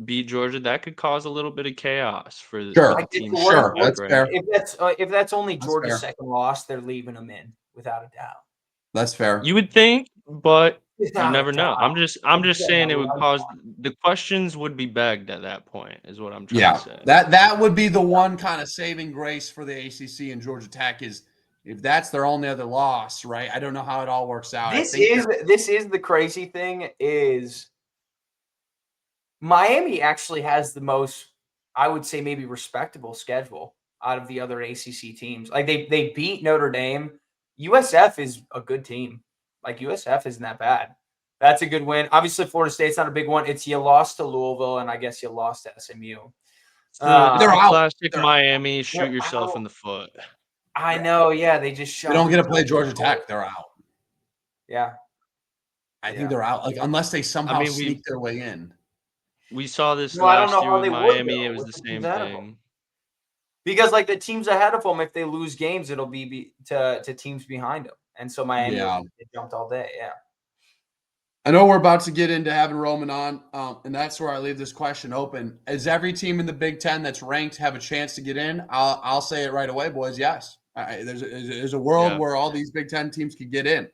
beat Georgia, that could cause a little bit of chaos for the team. Sure, that's fair. If that's only Georgia's second loss, they're leaving them in without a doubt. That's fair. You would think, but you never know. I'm just saying it would cause the questions would be begged at that point. Is what I'm trying to say. That would be the one kind of saving grace for the ACC and Georgia Tech is if that's their only other loss, right? I don't know how it all works out. This is the crazy thing is. Miami actually has the most, I would say, maybe respectable schedule out of the other ACC teams. Like they beat Notre Dame. USF is a good team. Like USF isn't that bad. That's a good win. Obviously, Florida State's not a big one. It's you lost to Louisville, and I guess you lost to SMU. They're out. Classic Miami. Shoot yourself in the foot. I know. Yeah, they just shot. They don't get to play Georgia Tech. They're out. Yeah, I think they're out. Like unless they somehow sneak their way in. We saw this last year with Miami. It was the same thing. Because like the teams ahead of them, if they lose games, it'll be to teams behind them, And so Miami Yeah. jumped all day. Yeah. I know we're about to get into having Roman on, and that's where I leave this question open. Does every team in the Big Ten that's ranked have a chance to get in? I'll say it right away, boys. Yes. There's a world Yeah. where all these Big Ten teams could get in,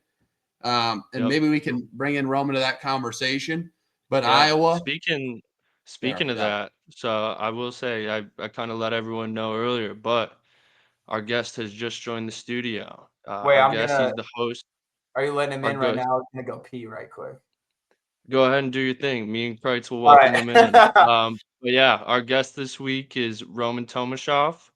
and Yep. maybe we can bring in Roman to that conversation. But Yeah. Iowa, Speaking of that, so I will say I kind of let everyone know earlier, but our guest has just joined the studio. Wait, Our guest, he's the host. Are you letting him Our in right guest, now? I'm gonna go pee right quick. go ahead and do your thing. Me and Kreitz will All welcome right. him in. But yeah, our guest this week is Roman Tomashoff,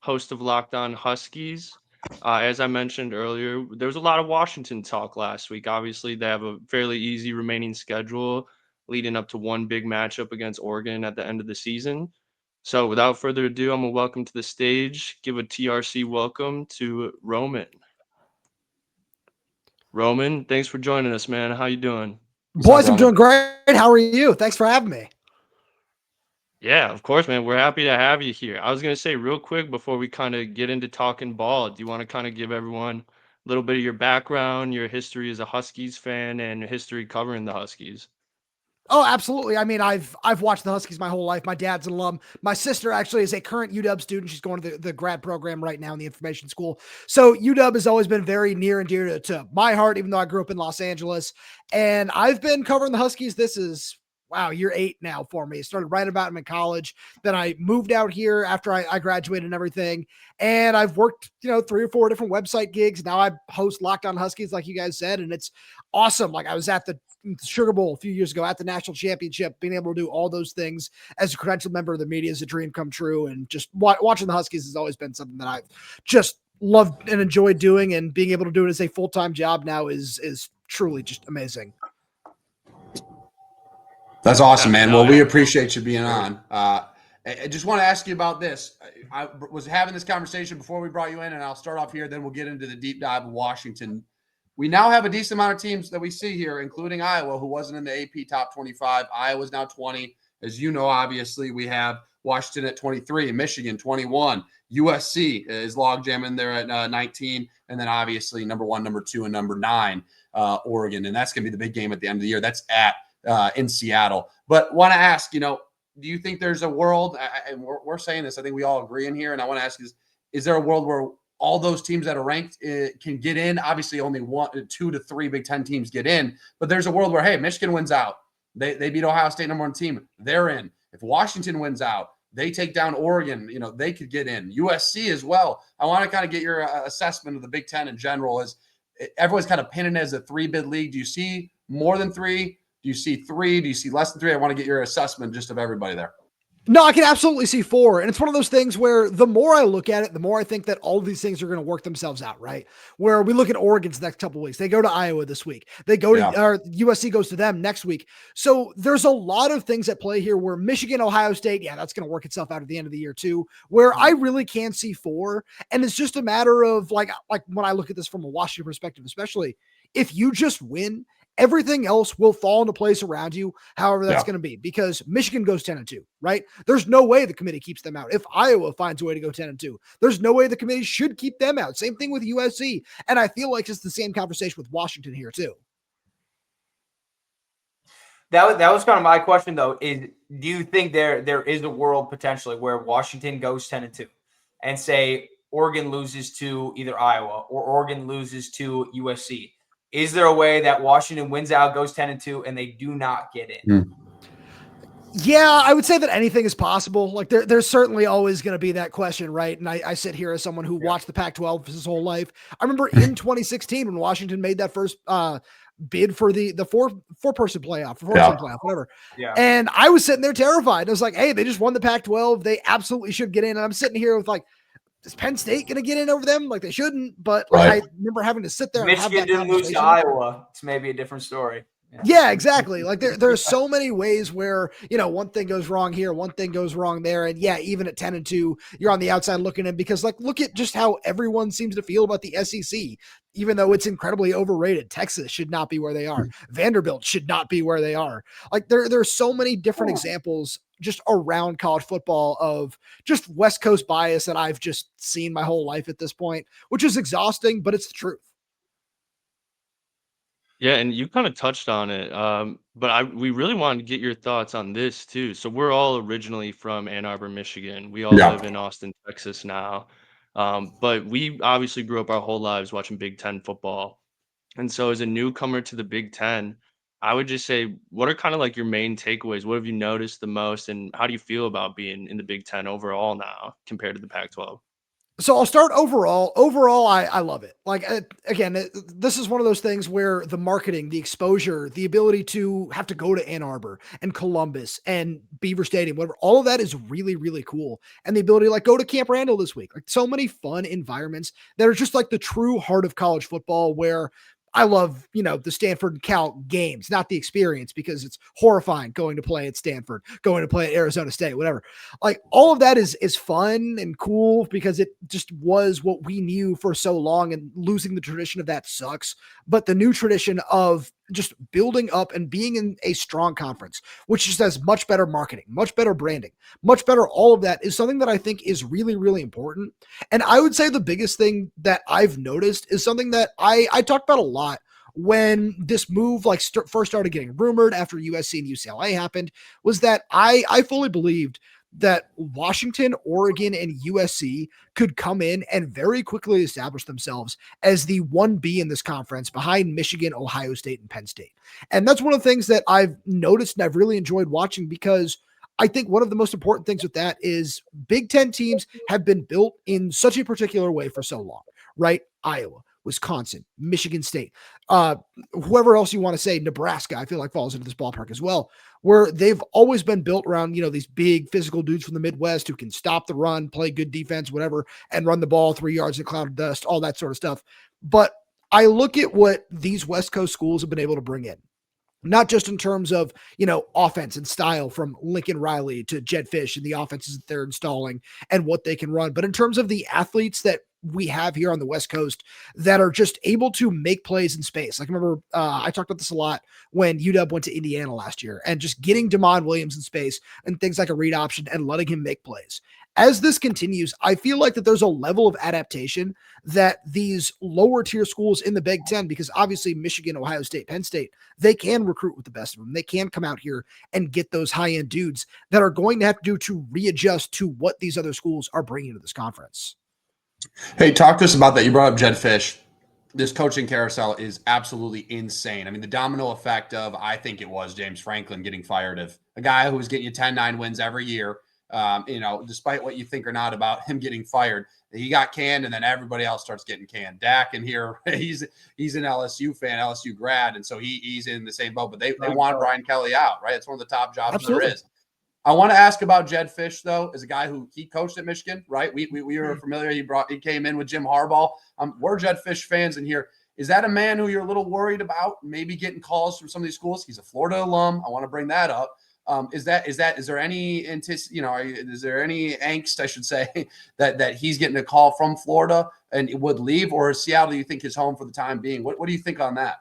host of Locked On Huskies. As I mentioned earlier, there was a lot of Washington talk last week. Obviously, they have a fairly easy remaining schedule leading up to one big matchup against Oregon at the end of the season. So without further ado, I'm going to welcome to the stage, give a TRC welcome to Roman. Roman, thanks for joining us, man. How you doing? Boys, I'm doing great. How are you? Thanks for having me. Yeah, of course, man. We're happy to have you here. I was going to say real quick before we kind of get into talking ball, do you want to kind of give everyone a little bit of your background, your history as a Huskies fan, and history covering the Huskies? Oh, absolutely. I mean, I've watched the Huskies my whole life. My dad's an alum. My sister actually is a current UW student. She's going to the grad program right now in the information school. So UW has always been very near and dear to my heart, even though I grew up in Los Angeles. And I've been covering the Huskies. This is, wow, year 8 now for me. Started writing about them in college. Then I moved out here after I graduated and everything. And I've worked, 3 or 4 different website gigs. Now I host Locked On Huskies, like you guys said, and it's awesome. Like I was at the Sugar Bowl a few years ago at the national championship, being able to do all those things as a credentialed member of the media is a dream come true. And just watching the Huskies has always been something that I've just loved and enjoyed doing, and being able to do it as a full-time job now is truly just amazing. That's awesome, man. No, Well, we appreciate you being on. I just want to ask you about this. I was having this conversation before we brought you in, and I'll start off here, then we'll get into the deep dive of Washington. We now have a decent amount of teams that we see here, including Iowa, who wasn't in the AP top 25. Iowa's now 20. As you know, obviously, we have Washington at 23 and Michigan 21. USC is logjamming there at 19. And then obviously number 1, number 2, and number 9, Oregon. And that's going to be the big game at the end of the year. That's at in Seattle. But want to ask, do you think there's a world, and we're saying this, I think we all agree in here, and I want to ask is there a world where all those teams that are ranked can get in? Obviously, only 1, 2 to 3 Big Ten teams get in, but there's a world where, hey, Michigan wins out. They beat Ohio State number 1 team. They're in. If Washington wins out, they take down Oregon. They could get in. USC as well. I want to kind of get your assessment of the Big Ten in general. As everyone's kind of pinning it as a 3-bid league. Do you see more than 3? Do you see 3? Do you see less than 3? I want to get your assessment just of everybody there. No, I can absolutely see 4. And it's one of those things where the more I look at it, the more I think that all of these things are going to work themselves out, right? Where we look at Oregon's next couple of weeks. They go to Iowa this week. They go to, or USC goes to them next week. So there's a lot of things at play here where Michigan, Ohio State, that's going to work itself out at the end of the year too, where I really can see 4. And it's just a matter of like when I look at this from a Washington perspective, especially if you just win, everything else will fall into place around you, however that's going to be, because Michigan goes 10-2, right? There's no way the committee keeps them out. If Iowa finds a way to go 10-2, there's no way the committee should keep them out. Same thing with USC. And I feel like it's the same conversation with Washington here too. That was kind of my question though, is do you think there is a world potentially where Washington goes 10-2 and say Oregon loses to either Iowa or Oregon loses to USC? Is there a way that Washington wins out, goes 10-2, and they do not get in? Yeah, I would say that anything is possible. Like there's certainly always going to be that question, right? And I sit here as someone who watched the Pac-12 his whole life. I remember in 2016 when Washington made that first bid for the 4-person playoff, 4-team playoff, whatever. Yeah. And I was sitting there terrified. I was like, hey, they just won the Pac-12. They absolutely should get in. And I'm sitting here with like, is Penn State going to get in over them? Like they shouldn't, but I remember having to sit there. Michigan and have that didn't lose to Iowa. It's maybe a different story. Yeah, exactly. Like there's so many ways where, one thing goes wrong here, one thing goes wrong there. And even at 10-2, you're on the outside looking in, because look at just how everyone seems to feel about the SEC, even though it's incredibly overrated. Texas should not be where they are. Vanderbilt should not be where they are. Like there's so many different examples just around college football of just West Coast bias that I've just seen my whole life at this point, which is exhausting, but it's the truth. Yeah, and you kind of touched on it, but we really wanted to get your thoughts on this too. So we're all originally from Ann Arbor, Michigan. We all Yeah. live in Austin, Texas now, but we obviously grew up our whole lives watching Big Ten football. And so, as a newcomer to the Big Ten, I would just say, what are kind of like your main takeaways? What have you noticed the most, and how do you feel about being in the Big Ten overall now compared to the Pac-12? So I'll start overall. Overall, I love it. Like again, this is one of those things where the marketing, the exposure, the ability to have to go to Ann Arbor and Columbus and Beaver Stadium, whatever, all of that is really really cool. And the ability to like go to Camp Randall this week, like so many fun environments that are just like the true heart of college football, where I love, the Stanford and Cal games, not the experience, because it's horrifying going to play at Stanford, going to play at Arizona State, whatever. Like all of that is fun and cool because it just was what we knew for so long, and losing the tradition of that sucks. But the new tradition of just building up and being in a strong conference, which just has much better marketing, much better branding, much better, all of that is something that I think is really, really important. And I would say the biggest thing that I've noticed is something that I talked about a lot when this move like first started getting rumored after USC and UCLA happened, was that I fully believed that Washington, Oregon, and USC could come in and very quickly establish themselves as the 1B in this conference behind Michigan, Ohio State, and Penn State. And that's one of the things that I've noticed and I've really enjoyed watching, because I think one of the most important things with that is Big Ten teams have been built in such a particular way for so long, right? Iowa, Wisconsin, Michigan State, whoever else you want to say, Nebraska, I feel like falls into this ballpark as well, where they've always been built around, these big physical dudes from the Midwest who can stop the run, play good defense, whatever, and run the ball 3 yards in a cloud of dust, all that sort of stuff. But I look at what these West Coast schools have been able to bring in, not just in terms of, offense and style from Lincoln Riley to Jed Fish and the offenses that they're installing and what they can run, but in terms of the athletes that we have here on the West Coast that are just able to make plays in space. Like I remember I talked about this a lot when UW went to Indiana last year, and just getting Damon Williams in space and things like a read option and letting him make plays. As this continues, I feel like that there's a level of adaptation that these lower tier schools in the Big Ten, because obviously Michigan, Ohio State, Penn State, they can recruit with the best of them. They can come out here and get those high end dudes that are going to have to do to readjust to what these other schools are bringing to this conference. Hey, talk to us about that. You brought up Jed Fish. This coaching carousel is absolutely insane. I mean, the domino effect of, I think it was James Franklin getting fired, of a guy who was getting you 10-9 wins every year. Despite what you think or not about him getting fired, he got canned, and then everybody else starts getting canned. Dak in here, he's an LSU fan, LSU grad, and so he's in the same boat. But they want Brian Kelly out, right? It's one of the top jobs there is. I want to ask about Jed Fish, though, as a guy who he coached at Michigan, right? We were familiar. He came in with Jim Harbaugh. We're Jed Fish fans in here. Is that a man who you're a little worried about maybe getting calls from some of these schools? He's a Florida alum. I want to bring that up. Is there any is there any angst, I should say, that he's getting a call from Florida and would leave, or is Seattle, you think, his home for the time being? What do you think on that?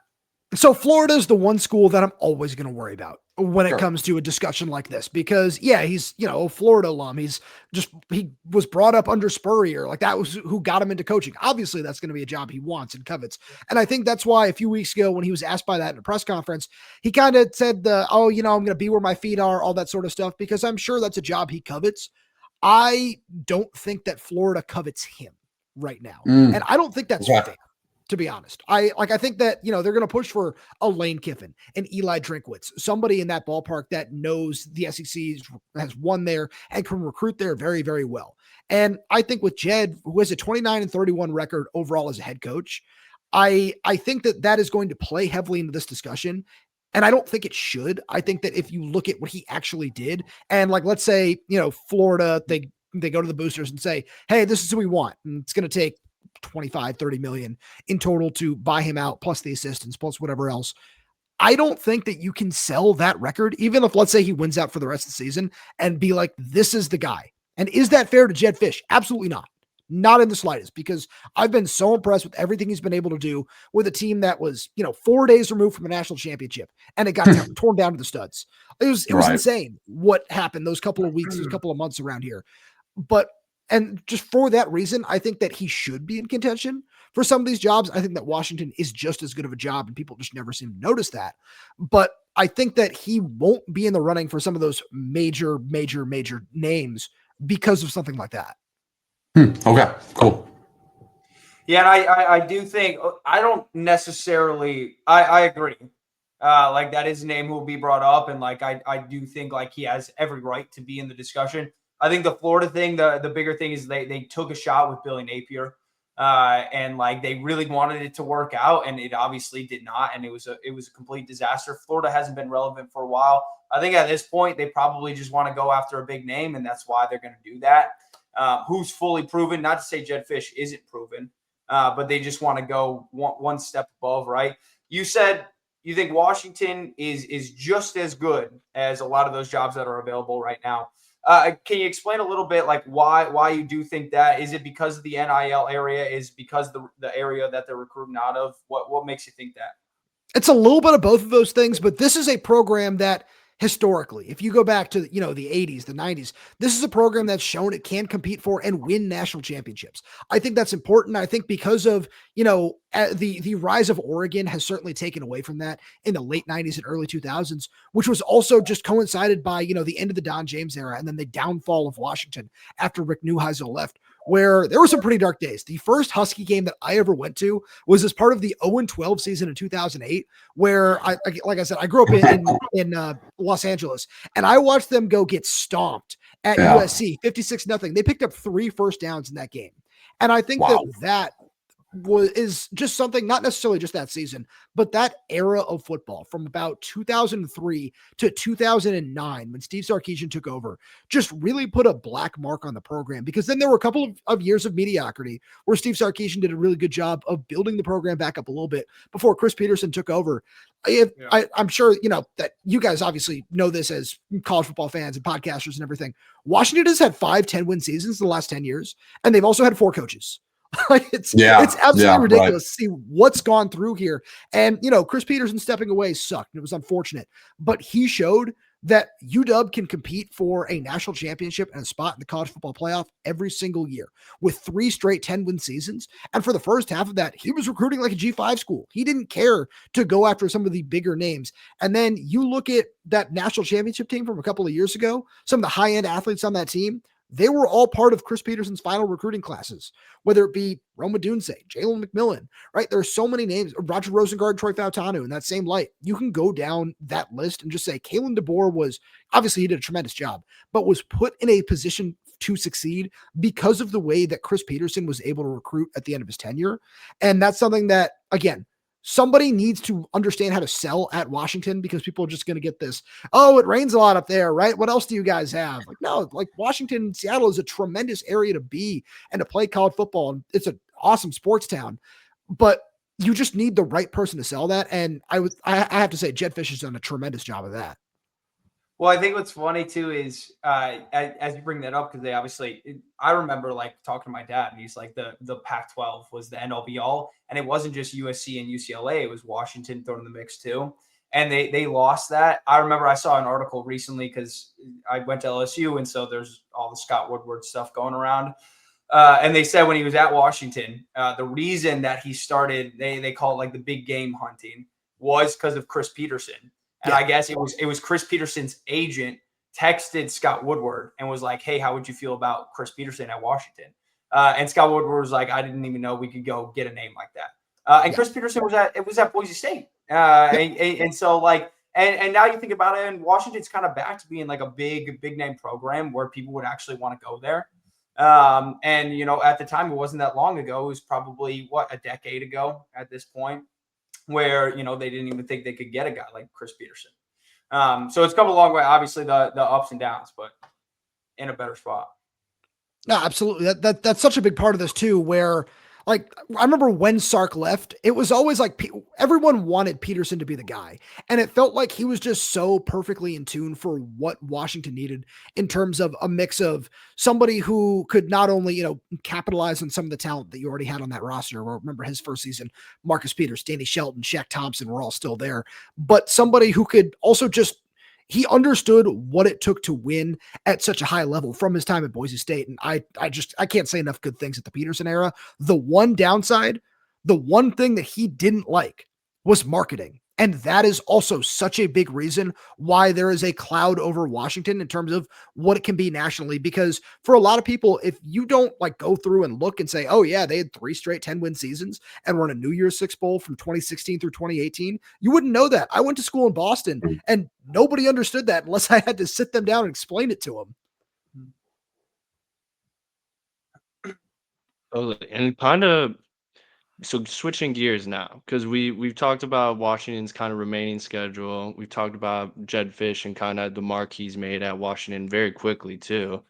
So Florida is the one school that I'm always going to worry about when it comes to a discussion like this, because he's, a Florida alum. He was brought up under Spurrier. Like that was who got him into coaching. Obviously that's going to be a job he wants and covets. And I think that's why a few weeks ago when he was asked by that in a press conference, he kind of said I'm going to be where my feet are, all that sort of stuff, because I'm sure that's a job he covets. I don't think that Florida covets him right now. And I don't think that's fair, to be honest. I think that, they're going to push for a Lane Kiffin, an Eli Drinkwitz, somebody in that ballpark that knows the SEC has won there and can recruit there very, very well. And I think with Jed, who has a 29-31 record overall as a head coach, I think that is going to play heavily into this discussion. And I don't think it should. I think that if you look at what he actually did, and like, let's say, Florida, they go to the boosters and say, hey, this is who we want. And it's going to take 25-30 million in total to buy him out, plus the assistants, plus whatever else. I don't think that you can sell that record, even if, let's say, he wins out for the rest of the season, and be like, this is the guy. And is that fair to Jed Fish? Absolutely not. Not in the slightest, because I've been so impressed with everything he's been able to do with a team that was, 4 days removed from a national championship, and it got torn down to the studs. It was insane what happened those couple of weeks, those couple of months around here. And just for that reason, I think that he should be in contention. for some of these jobs. I think that Washington is just as good of a job, and people just never seem to notice that. But I think that he won't be in the running for some of those major names because of something like that. Okay, cool. Yeah, and I do think I don't necessarily I agree. Like that is a name who will be brought up, and like I do think like he has every right to be in the discussion. I think the Florida thing, the bigger thing is they took a shot with Billy Napier, and like they really wanted it to work out, and it obviously did not, and it was a complete disaster. Florida hasn't been relevant for a while. I think at this point they probably just want to go after a big name, and that's why they're going to do that. Who's fully proven? Not to say Jedd Fisch isn't proven. But they just want to go one step above, right? You said you think Washington is just as good as a lot of those jobs that are available right now. Can you explain a little bit like why you do think that? Is it because of the NIL area? Is because the area that they're recruiting out of? What makes you think that? It's a little bit of both of those things, but this is a program that historically, if you go back to, the 80s, the 90s, this is a program that's shown it can compete for and win national championships. I think that's important. I think because of, the rise of Oregon has certainly taken away from that in the late 90s and early 2000s, which was also just coincided by, the end of the Don James era and then the downfall of Washington after Rick Neuheisel left, where there were some pretty dark days. The first Husky game that I ever went to was as part of the 0-12 season in 2008, where like I said, I grew up in Los Angeles, and I watched them go get stomped at USC 56-0. They picked up 3 first downs in that game. And I think that is just something, not necessarily just that season, but that era of football from about 2003 to 2009, when Steve Sarkisian took over, just really put a black mark on the program, because then there were a couple of years of mediocrity where Steve Sarkisian did a really good job of building the program back up a little bit before Chris Peterson took over. I'm sure, that you guys obviously know this as college football fans and podcasters and everything. Washington has had 5 10-win seasons in the last 10 years, and they've also had 4 coaches. It's absolutely ridiculous to see what's gone through here. And, Chris Peterson stepping away sucked. It was unfortunate, but he showed that UW can compete for a national championship and a spot in the college football playoff every single year with 3 straight 10-win seasons. And for the first half of that, he was recruiting like a G5 school. He didn't care to go after some of the bigger names. And then you look at that national championship team from a couple of years ago, some of the high-end athletes on that team, they were all part of Chris Peterson's final recruiting classes, whether it be Roma Dunse, Jalen McMillan, right? There are so many names, Roger Rosengard, Troy Fautanu, in that same light. You can go down that list and just say Kalen DeBoer was, obviously he did a tremendous job, but was put in a position to succeed because of the way that Chris Peterson was able to recruit at the end of his tenure. And that's something that, again, somebody needs to understand how to sell at Washington, because people are just going to get this, oh, it rains a lot up there, right? What else do you guys have? Like, no, like Washington, Seattle is a tremendous area to be and to play college football. And it's an awesome sports town, but you just need the right person to sell that. And I have to say, Jedd Fisch has done a tremendous job of that. Well, I think what's funny too is as you bring that up, because they obviously, I remember like talking to my dad, and he's like the Pac-12 was the end all be all, and it wasn't just USC and UCLA; it was Washington thrown in the mix too, and they lost that. I remember I saw an article recently because I went to LSU, and so there's all the Scott Woodward stuff going around, and they said when he was at Washington, the reason that he started, they call it like the big game hunting, was because of Chris Peterson. And I guess it was Chris Peterson's agent texted Scott Woodward and was like, hey, how would you feel about Chris Peterson at Washington? And Scott Woodward was like, I didn't even know we could go get a name like that. And Chris Peterson was at Boise State. And so like, and now you think about it, and Washington's kind of back to being like a big name program where people would actually want to go there. And, at the time, it wasn't that long ago. It was probably a decade ago at this point, where, they didn't even think they could get a guy like Chris Peterson. So it's come a long way, obviously the ups and downs, but in a better spot. No, absolutely. That's such a big part of this too, where like, I remember when Sark left, it was always like everyone wanted Peterson to be the guy. And it felt like he was just so perfectly in tune for what Washington needed in terms of a mix of somebody who could not only, capitalize on some of the talent that you already had on that roster. Remember his first season, Marcus Peters, Danny Shelton, Shaq Thompson were all still there, but somebody who could also just, he understood what it took to win at such a high level from his time at Boise State. And I can't say enough good things at the Peterson era. The one downside, the one thing that he didn't like was marketing. And that is also such a big reason why there is a cloud over Washington in terms of what it can be nationally. Because for a lot of people, if you don't like go through and look and say, oh, yeah, they had 3 straight 10-win seasons and won a New Year's Six Bowl from 2016 through 2018, you wouldn't know that. I went to school in Boston and nobody understood that unless I had to sit them down and explain it to them. Totally. And kind of so switching gears now, because we've talked about Washington's kind of remaining schedule. We've talked about Jed Fish and kind of the mark he's made at Washington very quickly too.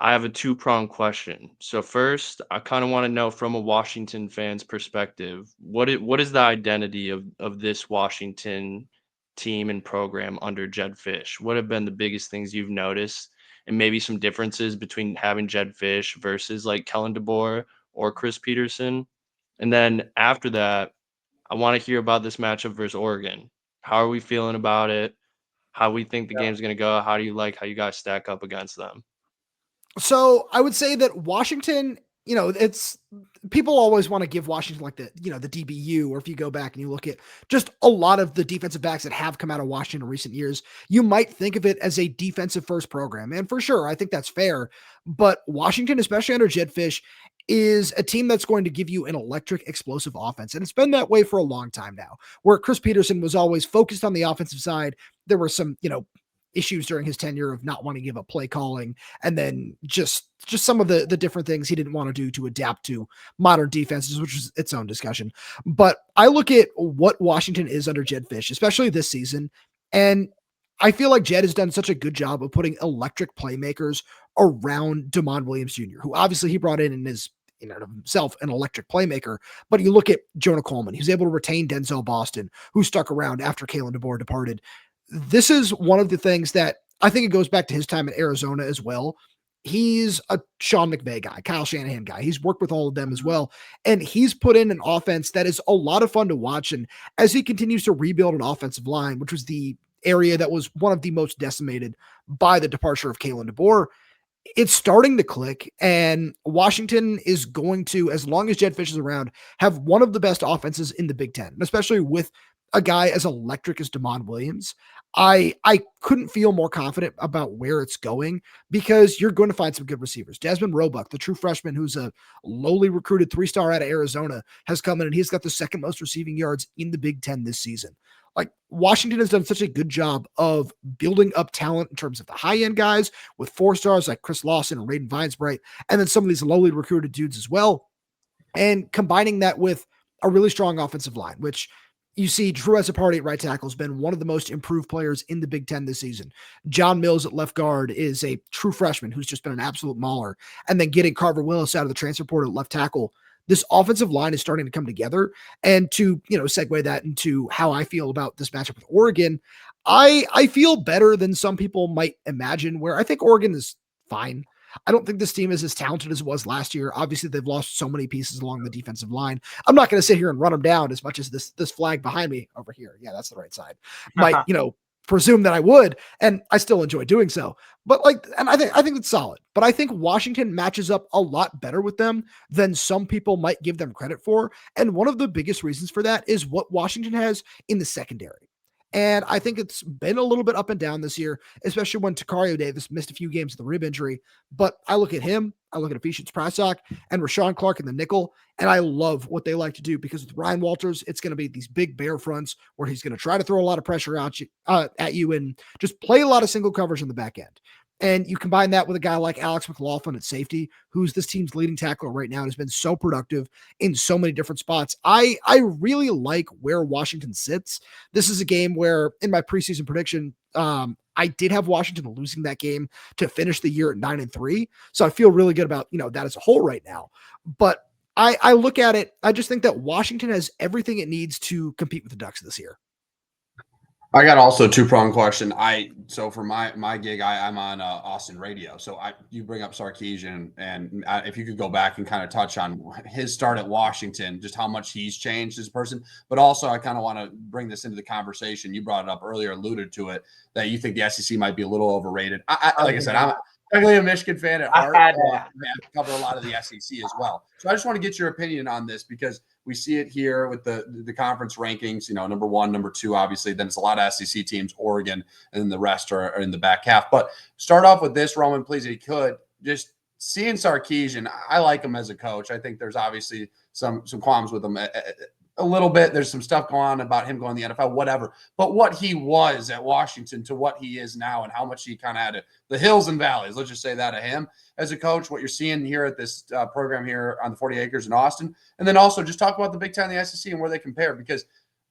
I have a two-pronged question. So first, I kind of want to know from a Washington fan's perspective, what is the identity of this Washington team and program under Jed Fish? What have been the biggest things you've noticed, and maybe some differences between having Jed Fish versus like Kellen DeBoer or Chris Peterson? And then after that, I want to hear about this matchup versus Oregon. How are we feeling about it? How we think the game's going to go? How do you like how you guys stack up against them? So I would say that Washington, it's people always want to give Washington like the DBU, or if you go back and you look at just a lot of the defensive backs that have come out of Washington in recent years, you might think of it as a defensive first program. And for sure, I think that's fair. But Washington, especially under Jed Fish, is a team that's going to give you an electric, explosive offense. And it's been that way for a long time now, where Chris Peterson was always focused on the offensive side. There were some, issues during his tenure of not wanting to give up play calling, and then just some of the different things he didn't want to do to adapt to modern defenses, which is its own discussion. But I look at what Washington is under Jed Fish, especially this season, and I feel like Jed has done such a good job of putting electric playmakers around Damon Williams Jr., who obviously he brought in and is himself an electric playmaker. But you look at Jonah Coleman, he was able to retain Denzel Boston, who stuck around after Kalen DeBoer departed. This is one of the things that I think it goes back to his time in Arizona as well. He's a Sean McVay guy, Kyle Shanahan guy. He's worked with all of them as well. And he's put in an offense that is a lot of fun to watch. And as he continues to rebuild an offensive line, which was the area that was one of the most decimated by the departure of Kalen DeBoer, it's starting to click, and Washington is going to, as long as Jed Fish is around, have one of the best offenses in the Big Ten, especially with a guy as electric as Damon Williams. I couldn't feel more confident about where it's going, because you're going to find some good receivers. Desmond Roebuck, the true freshman who's a lowly recruited 3-star out of Arizona, has come in and he's got the second most receiving yards in the Big Ten this season. Like, Washington has done such a good job of building up talent in terms of the high-end guys with 4-stars like Chris Lawson and Raiden Vinesbright, and then some of these lowly recruited dudes as well, and combining that with a really strong offensive line, which you see Drew Ezepardi at right tackle has been one of the most improved players in the Big Ten this season. John Mills at left guard is a true freshman who's just been an absolute mauler. And then getting Carver Willis out of the transfer portal at left tackle, this offensive line is starting to come together. And to, segue that into how I feel about this matchup with Oregon, I feel better than some people might imagine, where I think Oregon is fine. I don't think this team is as talented as it was last year. Obviously, they've lost so many pieces along the defensive line. I'm not going to sit here and run them down as much as this flag behind me over here. Yeah, that's the right side. Might, presume that I would, and I still enjoy doing so. But I think it's solid. But I think Washington matches up a lot better with them than some people might give them credit for. And one of the biggest reasons for that is what Washington has in the secondary. And I think it's been a little bit up and down this year, especially when Takario Davis missed a few games with the rib injury. But I look at him, I look at Ephesians Prasak and Rashawn Clark in the nickel, and I love what they like to do, because with Ryan Walters, it's going to be these big bear fronts where he's going to try to throw a lot of pressure at you and just play a lot of single coverage in the back end. And you combine that with a guy like Alex McLaughlin at safety, who's this team's leading tackler right now and has been so productive in so many different spots. I really like where Washington sits. This is a game where, in my preseason prediction, I did have Washington losing that game to finish the year at 9-3. So I feel really good about, that as a whole right now. But I look at it, I just think that Washington has everything it needs to compete with the Ducks this year. I got also a two-pronged question. So for my gig, I'm on Austin radio. So you bring up Sarkisian, and if you could go back and kind of touch on his start at Washington, just how much he's changed as a person. But also, I kind of want to bring this into the conversation. You brought it up earlier, alluded to it, that you think the SEC might be a little overrated. Like I said, technically a Michigan fan at I heart. had We that. have to cover a lot of the SEC as well. So I just want to get your opinion on this because we see it here with the conference rankings. Number 1, number 2, obviously. Then it's a lot of SEC teams, Oregon, and then the rest are in the back half. But start off with this, Roman, please, if you could. Just seeing Sarkisian, I like him as a coach. I think there's obviously some qualms with him a little bit. There's some stuff going on about him going to the NFL, whatever. But what he was at Washington to what he is now and how much he kind of had the hills and valleys, let's just say that of him as a coach, what you're seeing here at this program here on the 40 acres in Austin. And then also just talk about the Big Ten and the SEC and where they compare, because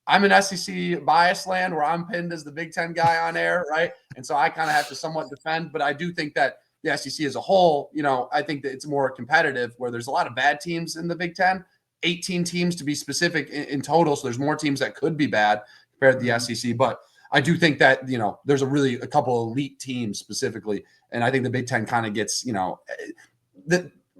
I'm in SEC bias land where I'm pinned as the Big Ten guy on air, right? And so I kind of have to somewhat defend, but I do think that the SEC as a whole, I think that it's more competitive where there's a lot of bad teams in the Big Ten, 18 teams to be specific in total. So there's more teams that could be bad compared to the SEC. But I do think that, there's a couple elite teams specifically. And I think the Big Ten kind of gets,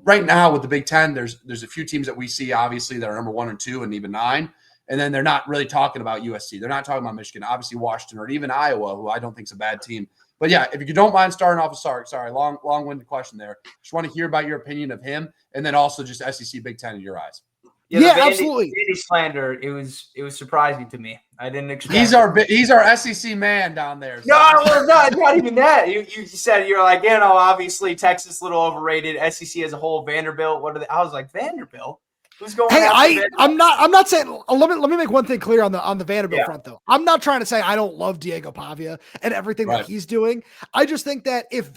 right now with the Big Ten, there's a few teams that we see obviously that are number 1 and 2 and even 9. And then they're not really talking about USC. They're not talking about Michigan, obviously Washington, or even Iowa, who I don't think is a bad team. But yeah, if you don't mind starting off with sorry, long-winded question there. Just want to hear about your opinion of him, and then also just SEC Big Ten in your eyes. Yeah, absolutely. Vandy slander. It was surprising to me. I didn't expect. He's our SEC man down there. So. No, not even that. You said you're like, obviously Texas a little overrated. SEC as a whole, Vanderbilt. What are they? I was like, Vanderbilt. Who's going? Hey, I'm not saying. Let me make one thing clear on the Vanderbilt front though. I'm not trying to say I don't love Diego Pavia and everything that he's doing. I just think that if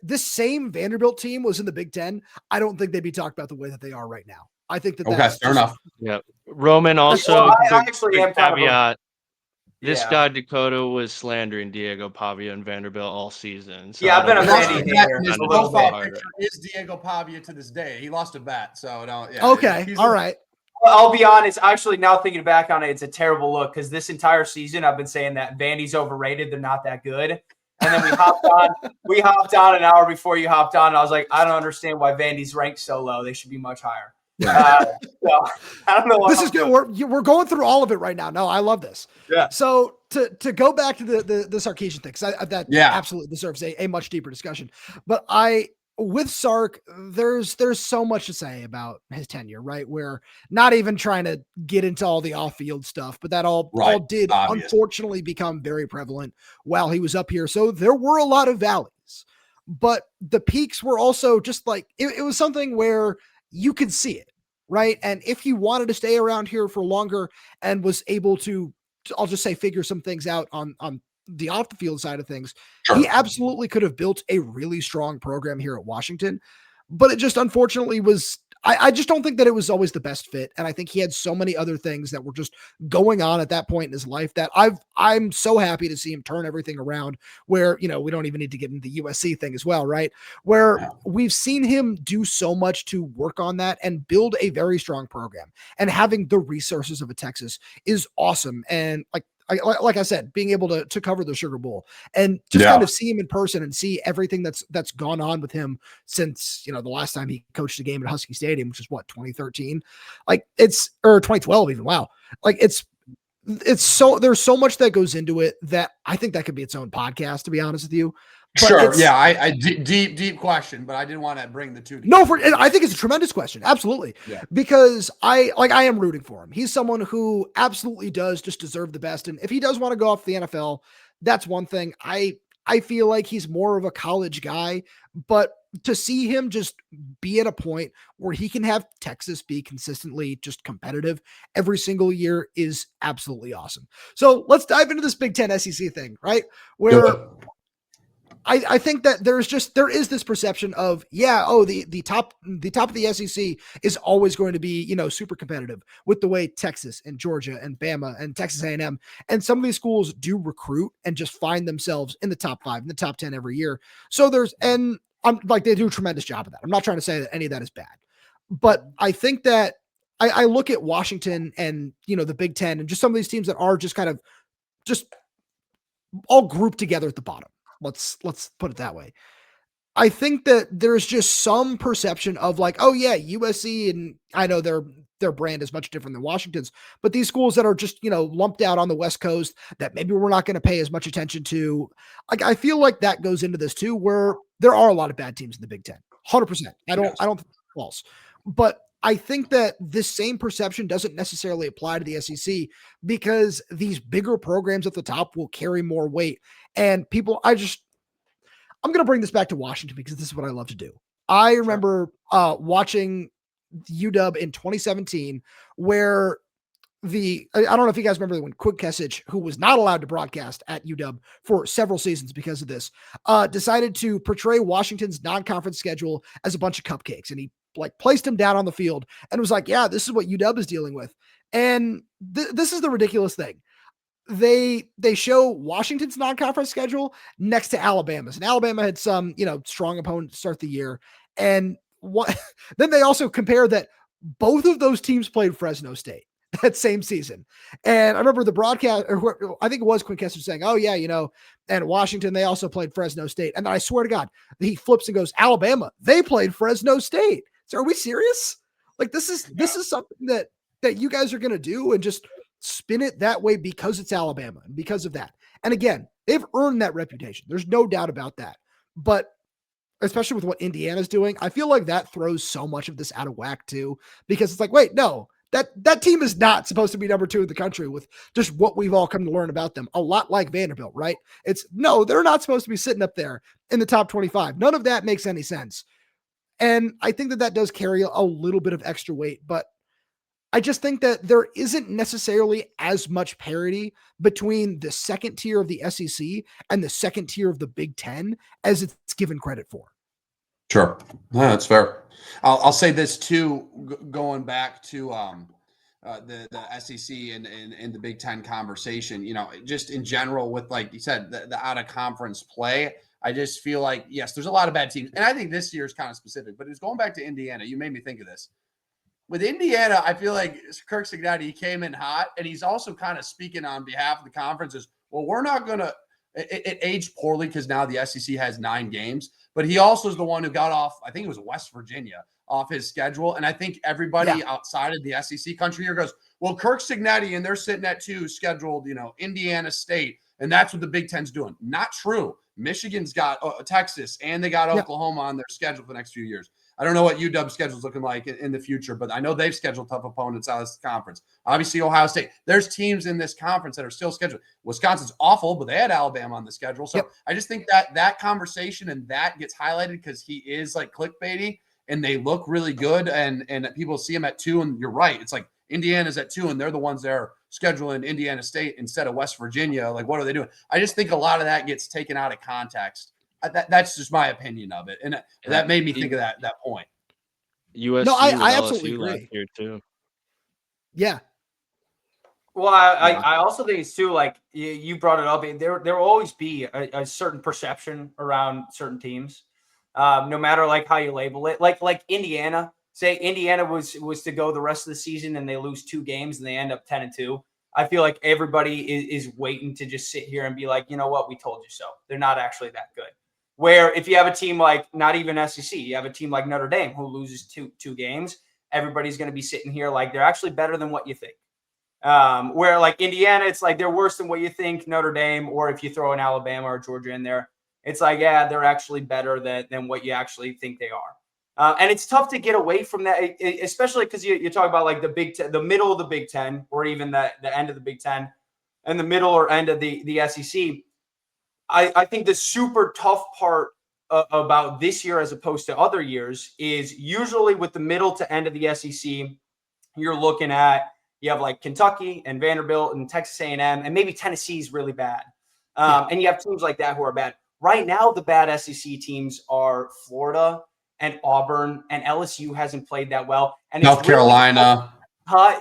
this same Vanderbilt team was in the Big Ten, I don't think they'd be talked about the way that they are right now. I think that's fair enough. Yeah, Roman also. I actually am caveat. This guy Dakota was slandering Diego Pavia and Vanderbilt all season. So I've been a Vandy hater. His profile picture is Diego Pavia to this day. He lost a bet, so no. Yeah, okay, all right. Well, I'll be honest. Actually, now thinking back on it, it's a terrible look because this entire season I've been saying that Vandy's overrated. They're not that good. And then we hopped on an hour before you hopped on. And I was like, I don't understand why Vandy's ranked so low. They should be much higher. So, I don't know. This is good. We're going through all of it right now. No, I love this. Yeah. So to go back to the Sarkisian thing, because that absolutely deserves a much deeper discussion. But with Sark, there's so much to say about his tenure, right? We're not even trying to get into all the off-field stuff, but that all did unfortunately become very prevalent while he was up here. So there were a lot of valleys, but the peaks were also just like it was something where you could see it, right? And if he wanted to stay around here for longer and was able to, I'll just say, figure some things out on the off the field side of things, he absolutely could have built a really strong program here at Washington, but it just unfortunately was, I just don't think that it was always the best fit. And I think he had so many other things that were just going on at that point in his life that I'm so happy to see him turn everything around where, we don't even need to get into the USC thing as well, right? Where we've seen him do so much to work on that and build a very strong program, and having the resources of a Texas is awesome. And like I said, being able to cover the Sugar Bowl and just kind of see him in person and see everything that's gone on with him since, the last time he coached a game at Husky Stadium, which is 2013, or 2012 even. Wow. It's so, there's so much that goes into it that I think that could be its own podcast, to be honest with you. But I deep question, but I didn't want to bring the two together. No, I think it's a tremendous question. Absolutely. Yeah. Because I am rooting for him. He's someone who absolutely does just deserve the best. And if he does want to go off the NFL, that's one thing. I feel like he's more of a college guy, but to see him just be at a point where he can have Texas be consistently just competitive every single year is absolutely awesome. So let's dive into this Big Ten SEC thing, right? Where I think that there is this perception of, the top of the SEC is always going to be, super competitive with the way Texas and Georgia and Bama and Texas A&M and some of these schools do recruit and just find themselves in the top 5, in the top 10 every year. So they do a tremendous job of that. I'm not trying to say that any of that is bad, but I think that I look at Washington and, the Big Ten and just some of these teams that are just kind of just all grouped together at the bottom. Let's put it that way. I think that there's just some perception of USC, and I know their brand is much different than Washington's, but these schools that are just, lumped out on the West Coast that maybe we're not going to pay as much attention to. I feel like that goes into this too, where there are a lot of bad teams in the Big Ten. 100%. I don't think it's false. But I think that this same perception doesn't necessarily apply to the SEC because these bigger programs at the top will carry more weight. And people, I'm going to bring this back to Washington because this is what I love to do. I remember watching UW in 2017 where I don't know if you guys remember when Quick Kesich, who was not allowed to broadcast at UW for several seasons because of this, decided to portray Washington's non-conference schedule as a bunch of cupcakes. And he placed him down on the field and was like, yeah, this is what UW is dealing with. And this is the ridiculous thing. They show Washington's non-conference schedule next to Alabama's, and Alabama had some, strong opponents to start the year. And then they also compare that both of those teams played Fresno State that same season. And I remember the broadcast, or I think it was Quinquester saying, oh yeah, and Washington, they also played Fresno State. And then I swear to God, he flips and goes, Alabama, they played Fresno State. So are we serious? This is something that you guys are going to do and just spin it that way because it's Alabama and because of that. And again, they've earned that reputation. There's no doubt about that. But especially with what Indiana's doing, I feel like that throws so much of this out of whack too, because it's like, wait, no, that team is not supposed to be number 2 in the country with just what we've all come to learn about them. A lot like Vanderbilt, right? They're not supposed to be sitting up there in the top 25. None of that makes any sense. And I think that does carry a little bit of extra weight, but I just think that there isn't necessarily as much parity between the second tier of the SEC and the second tier of the Big Ten as it's given credit for. Sure. No, that's fair. I'll say this too, going back to the SEC and the Big Ten conversation, just in general with, like you said, the out-of-conference play, I just feel like, yes, there's a lot of bad teams. And I think this year is kind of specific, but it's going back to Indiana. You made me think of this. With Indiana, I feel like Kirk Cignetti came in hot, and he's also kind of speaking on behalf of the conference as, well, we're not going to – it aged poorly because now the SEC has 9 games. But he also is the one who got off, I think it was West Virginia, off his schedule. And I think everybody outside of the SEC country here goes, well, Kirk Cignetti, and they're sitting at 2 scheduled, Indiana State. And that's what the Big Ten's doing. Not true. Michigan's got Texas, and they got Oklahoma on their schedule for the next few years. I don't know what UW's schedule is looking like in the future, but I know they've scheduled tough opponents out of this conference. Obviously, Ohio State. There's teams in this conference that are still scheduled. Wisconsin's awful, but they had Alabama on the schedule. So I just think that conversation and that gets highlighted because he is like clickbaity, and they look really good, and people see him at 2, and you're right. It's like Indiana's at 2, and they're the ones that are scheduling Indiana State instead of West Virginia. Like, what are they doing? I just think a lot of that gets taken out of context. That's just my opinion of it, and that made me think of that point. USC, no, I absolutely agree. last year too. Yeah. Well, I also think it's too, like you brought it up. There will always be a certain perception around certain teams, no matter like how you label it. Like Indiana. Say Indiana was to go the rest of the season and they lose 2 games and they end up 10-2. I feel like everybody is waiting to just sit here and be like, you know what, we told you so. They're not actually that good. Where if you have a team like not even SEC, you have a team like Notre Dame who loses two games, everybody's going to be sitting here like they're actually better than what you think. Where like Indiana, it's like they're worse than what you think. Notre Dame, or if you throw an Alabama or Georgia in there, it's like, yeah, they're actually better than what you actually think they are. And it's tough to get away from that, especially because you talk about like the Big Ten, the middle of the Big Ten, or even the end of the Big Ten, and the middle or end of the SEC. I think the super tough part about this year as opposed to other years is usually with the middle to end of the SEC, you're looking at, you have like Kentucky and Vanderbilt and Texas A&M, and maybe Tennessee's really bad. And you have teams like that who are bad. Right now, the bad SEC teams are Florida and Auburn, and LSU hasn't played that well. And South Carolina.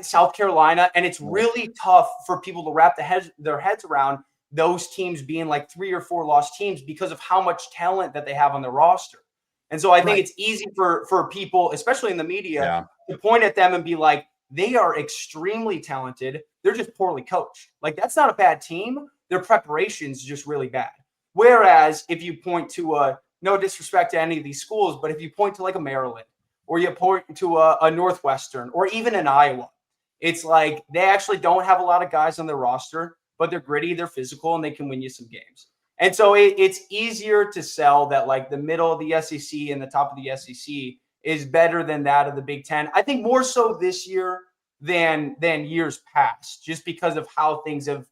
South Carolina. And it's really tough for people to wrap their heads around those teams being like 3 or 4 lost teams because of how much talent that they have on their roster. And so I think it's easy for people, especially in the media, to point at them and be like, they are extremely talented. They're just poorly coached. Like, that's not a bad team. Their preparation's just really bad. Whereas if you point to no disrespect to any of these schools, but if you point to like a Maryland, or you point to a Northwestern, or even an Iowa, it's like they actually don't have a lot of guys on their roster, but they're gritty, they're physical, and they can win you some games. And so it's easier to sell that like the middle of the SEC and the top of the SEC is better than that of the Big Ten. I think more so this year than years past, just because of how things have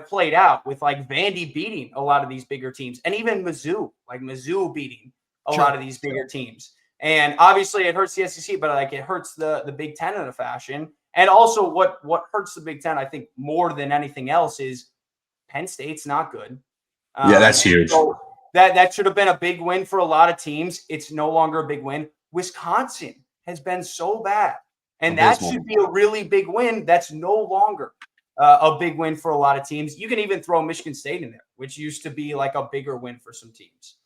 played out with like Vandy beating a lot of these bigger teams, and even Mizzou beating a lot of these bigger teams. And obviously it hurts the SEC, but like it hurts the Big Ten in a fashion. And also what hurts the Big Ten, I think, more than anything else is Penn State's not good. Yeah, that's huge. So that should have been a big win for a lot of teams. It's no longer a big win. Wisconsin has been so bad, and that should be a really big win. That's no longer a big win for a lot of teams. You can even throw Michigan State in there, which used to be like a bigger win for some teams.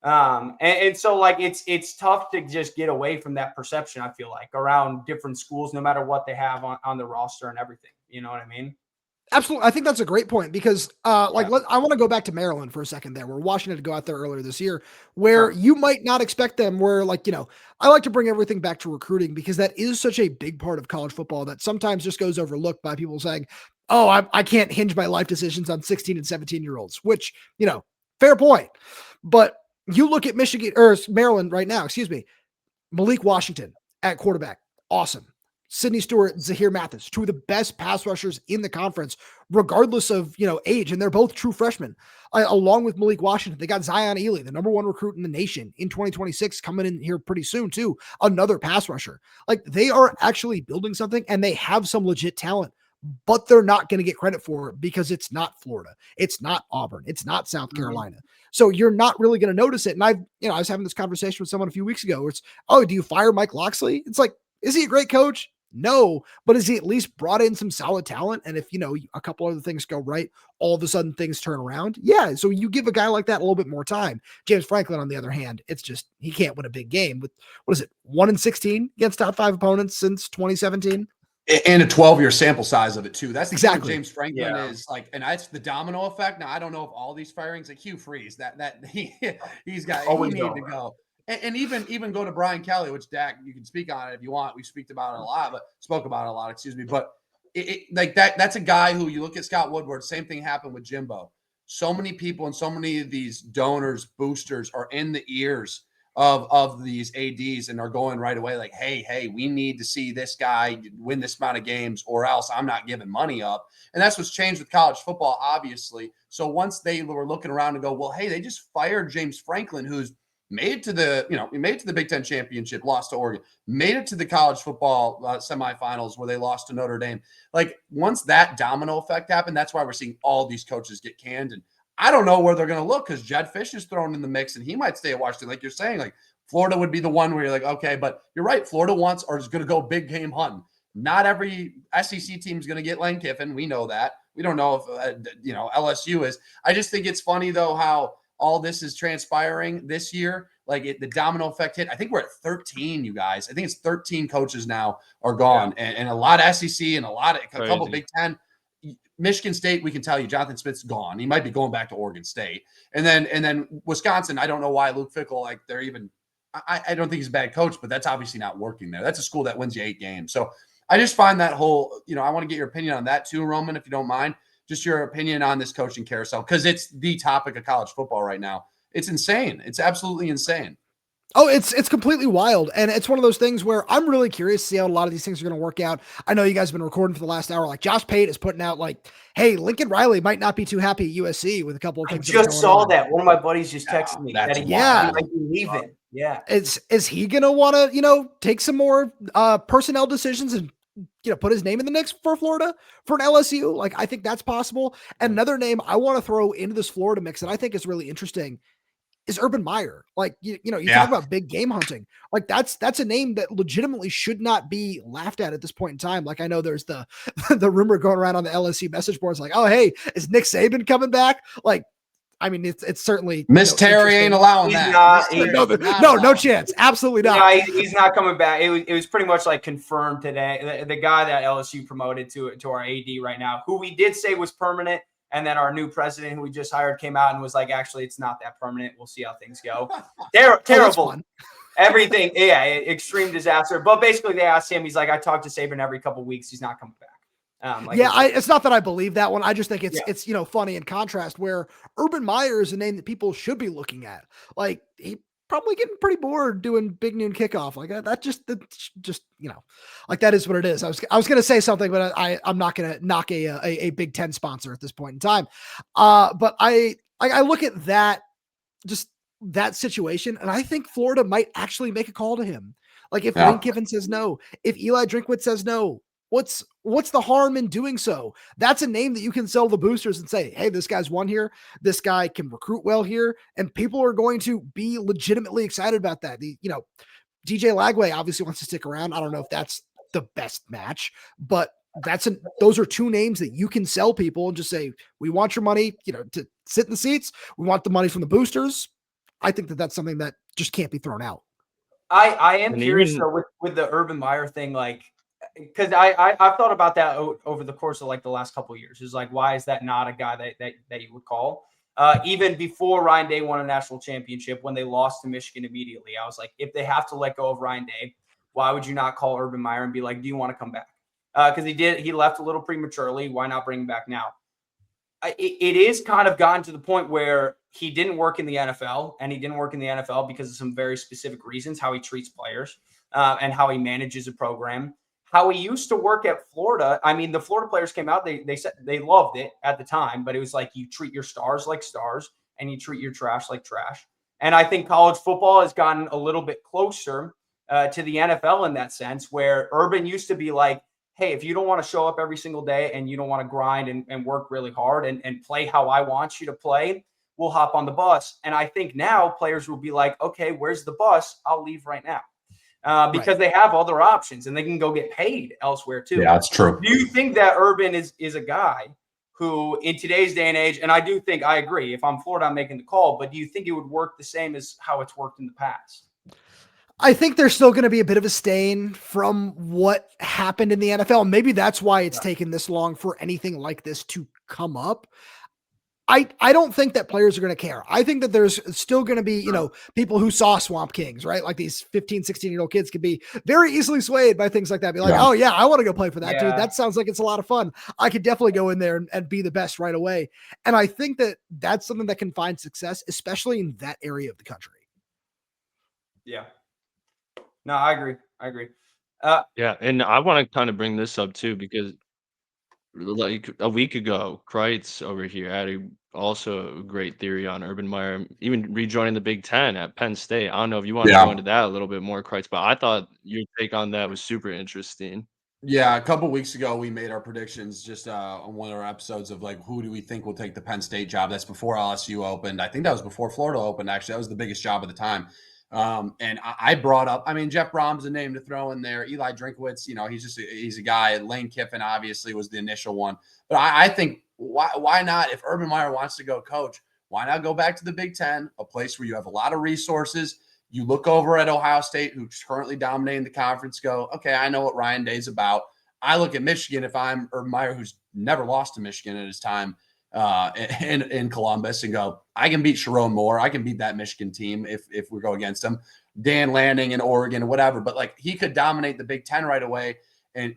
And so like it's tough to just get away from that perception, I feel like, around different schools, no matter what they have on the roster and everything. You know what I mean? Absolutely. I think that's a great point because I want to go back to Maryland for a second there, where Washington had to go out there earlier this year, where you might not expect them, where I like to bring everything back to recruiting because that is such a big part of college football that sometimes just goes overlooked by people saying, oh, I can't hinge my life decisions on 16 and 17-year-olds, which, fair point. But you look at Maryland right now, Malik Washington at quarterback. Awesome. Sidney Stewart, Zahir Mathis, two of the best pass rushers in the conference, regardless of, age. And they're both true freshmen. Along with Malik Washington, they got Zion Ely, the number one recruit in the nation in 2026, coming in here pretty soon too. Another pass rusher. Like, they are actually building something, and they have some legit talent, but they're not going to get credit for it because it's not Florida. It's not Auburn. It's not South Carolina. So you're not really going to notice it. And I was having this conversation with someone a few weeks ago where it's, oh, do you fire Mike Locksley? It's like, is he a great coach? No, but has he at least brought in some solid talent? And if, a couple other things go right, all of a sudden things turn around. Yeah. So you give a guy like that a little bit more time. James Franklin, on the other hand, it's just, he can't win a big game with, 1-16 against top 5 opponents since 2017. And a 12-year sample size of it too. That's exactly James Franklin is like, and that's the domino effect. Now, I don't know if all these firings, like Hugh Freeze, that he's got, he need to go. And even go to Brian Kelly, which Dak, you can speak on it if you want. We spoke about it a lot. But like that's a guy who, you look at Scott Woodward, same thing happened with Jimbo. So many people and so many of these donors, boosters are in the ears of these ADs and are going right away like, hey, we need to see this guy win this amount of games or else I'm not giving money up. And that's what's changed with college football, obviously. So once they were looking around and go, well, hey, they just fired James Franklin, who's made it to the Big Ten championship, lost to Oregon, made it to the college football semifinals where they lost to Notre Dame. Like, once that domino effect happened, that's why we're seeing all these coaches get canned. And I don't know where they're going to look because Jed Fish is thrown in the mix and he might stay at Washington. Like you're saying, like Florida would be the one where you're like, okay, but you're right. Florida is going to go big game hunting. Not every SEC team is going to get Lane Kiffin. We know that. We don't know if, LSU is. I just think it's funny though, how all this is transpiring this year. Like the domino effect hit. I think we're at 13, you guys. I think it's 13 coaches now are gone, and a lot of SEC and a couple Big Ten. Michigan State, we can tell you, Jonathan Smith's gone. He might be going back to Oregon State, and then Wisconsin. I don't know why Luke Fickell. Like they're even. I don't think he's a bad coach, but that's obviously not working there. That's a school that wins you 8 games. So I just find that whole. I want to get your opinion on that too, Roman, if you don't mind. Just your opinion on this coaching carousel, because it's the topic of college football right now. It's insane. It's absolutely insane. Oh, it's completely wild. And it's one of those things where I'm really curious to see how a lot of these things are going to work out. I know you guys have been recording for the last hour. Like Josh Pate is putting out like, hey, Lincoln Riley might not be too happy at USC with a couple of things. I just saw that. One of my buddies just texted me that he might be leaving. Yeah. Is he going to want to, take some more personnel decisions and put his name in the mix for Florida, for an LSU? Like, I think that's possible. And another name I want to throw into this Florida mix that I think is really interesting is Urban Meyer. Like, you talk about big game hunting. Like that's a name that legitimately should not be laughed at this point in time. Like, I know there's the rumor going around on the LSU message boards, like, oh, hey, is Nick Saban coming back? Like, I mean, it's certainly Miss Terry ain't allowing that. No chance. Absolutely not. No, he's not coming back. It was pretty much like confirmed today. The guy that LSU promoted to our AD right now, who we did say was permanent, and then our new president, who we just hired, came out and was like, actually, it's not that permanent. We'll see how things go. Terrible. Everything. Yeah, extreme disaster. But basically, they asked him. He's like, I talk to Saban every couple of weeks. He's not coming back. It's not that I believe that one. I just think Yeah. it's funny in contrast where Urban Meyer is a name that people should be looking at. Like he probably getting pretty bored doing big noon kickoff like that. Like that is what it is. I was gonna say something, but I'm not gonna knock a Big Ten sponsor at this point in time. But I look at that that situation, and I think Florida might actually make a call to him. Like if Lane Kiffin says no, if Eli Drinkwitz says no, what's the harm in doing so? That's a name that you can sell the boosters and say, hey, this guy's won here. This guy can recruit well here. And people are going to be legitimately excited about that. DJ Lagway obviously wants to stick around. I don't know if that's the best match, but those are two names that you can sell people and just say, we want your money, to sit in the seats. We want the money from the boosters. I think that that's something that just can't be thrown out. I am curious though with the Urban Meyer thing, like, because I've thought about that over the course of like the last couple of years. Is like, why is that not a guy that you would call? Even before Ryan Day won a national championship, when they lost to Michigan immediately, I was like, if they have to let go of Ryan Day, why would you not call Urban Meyer and be like, do you want to come back? Because he left a little prematurely. Why not bring him back now? It is kind of gotten to the point where he didn't work in the NFL, and he didn't work in the NFL because of some very specific reasons, how he treats players and how he manages a program. How he used to work at Florida. I mean, the Florida players came out, they said they loved it at the time, but it was like, you treat your stars like stars and you treat your trash like trash. And I think college football has gotten a little bit closer to the NFL in that sense, where Urban used to be like, hey, if you don't want to show up every single day and you don't want to grind and work really hard and play how I want you to play, we'll hop on the bus. And I think now players will be like, okay, where's the bus? I'll leave right now. Because they have other options and they can go get paid elsewhere too. Yeah, that's true. Do you think that Urban is a guy who in today's day and age, and I do think, I agree, if I'm Florida, I'm making the call, but do you think it would work the same as how it's worked in the past? I think there's still going to be a bit of a stain from what happened in the NFL. Maybe that's why it's taken this long for anything like this to come up. I don't think that players are going to care. I think that there's still going to be, people who saw Swamp Kings, right? Like these 15, 16-year-old kids could be very easily swayed by things like that. Be like, oh yeah, I want to go play for that dude. That sounds like it's a lot of fun. I could definitely go in there and be the best right away. And I think that that's something that can find success, especially in that area of the country. Yeah. No, I agree. Yeah, and I want to kind of bring this up too because like a week ago, Kreitz over here had also a great theory on Urban Meyer, even rejoining the Big Ten at Penn State. I don't know if you want to go into that a little bit more, Kreitz, but I thought your take on that was super interesting. Yeah, a couple weeks ago, we made our predictions just on one of our episodes of like, who do we think will take the Penn State job? That's before LSU opened. I think that was before Florida opened, actually. That was the biggest job at the time. And I brought up, I mean, Jeff Brom's a name to throw in there. Eli Drinkwitz, he's a guy. Lane Kiffin obviously was the initial one. But I think why not? If Urban Meyer wants to go coach, why not go back to the Big Ten, a place where you have a lot of resources? You look over at Ohio State, who's currently dominating the conference, go, okay, I know what Ryan Day's about. I look at Michigan, if I'm Urban Meyer, who's never lost to Michigan in his time in Columbus, and go, I can beat Sharon Moore. I can beat that Michigan team if we go against them. Dan Lanning in Oregon or whatever. But like, he could dominate the Big Ten right away and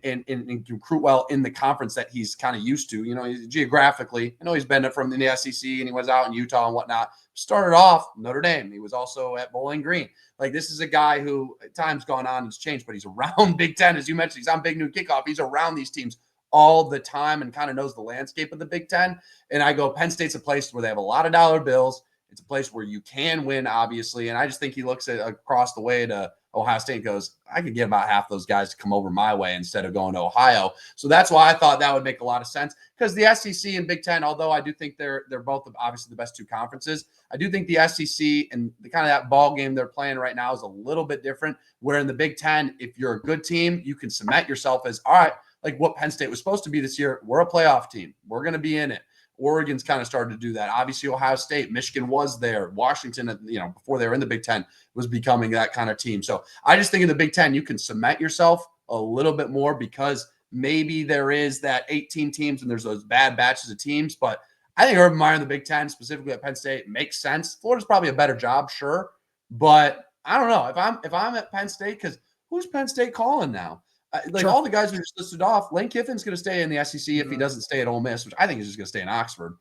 recruit well in the conference that he's kind of used to. Geographically, I know he's been from the SEC and he was out in Utah and whatnot. Started off Notre Dame. He was also at Bowling Green. Like, this is a guy who time's gone on, it's changed, but he's around Big Ten. As you mentioned, he's on Big Noon Kickoff. He's around these teams all the time and kind of knows the landscape of the Big Ten. And I go, Penn State's a place where they have a lot of dollar bills. It's a place where you can win, obviously. And I just think he looks at across the way to Ohio State and goes, I could get about half those guys to come over my way instead of going to Ohio. So that's why I thought that would make a lot of sense, because the SEC and Big Ten, although I do think they're both obviously the best two conferences, I do think the SEC and the kind of that ball game they're playing right now is a little bit different, where in the Big Ten, if you're a good team, you can cement yourself as, all right, like what Penn State was supposed to be this year. We're a playoff team. We're going to be in it. Oregon's kind of started to do that. Obviously, Ohio State, Michigan was there. Washington, before they were in the Big Ten, was becoming that kind of team. So I just think in the Big Ten, you can cement yourself a little bit more, because maybe there is that 18 teams and there's those bad batches of teams. But I think Urban Meyer in the Big Ten, specifically at Penn State, makes sense. Florida's probably a better job, sure. But I don't know. If I'm at Penn State, because who's Penn State calling now? Like all the guys we just listed off, Lane Kiffin's going to stay in the SEC if he doesn't stay at Ole Miss, which I think he's just going to stay in Oxford.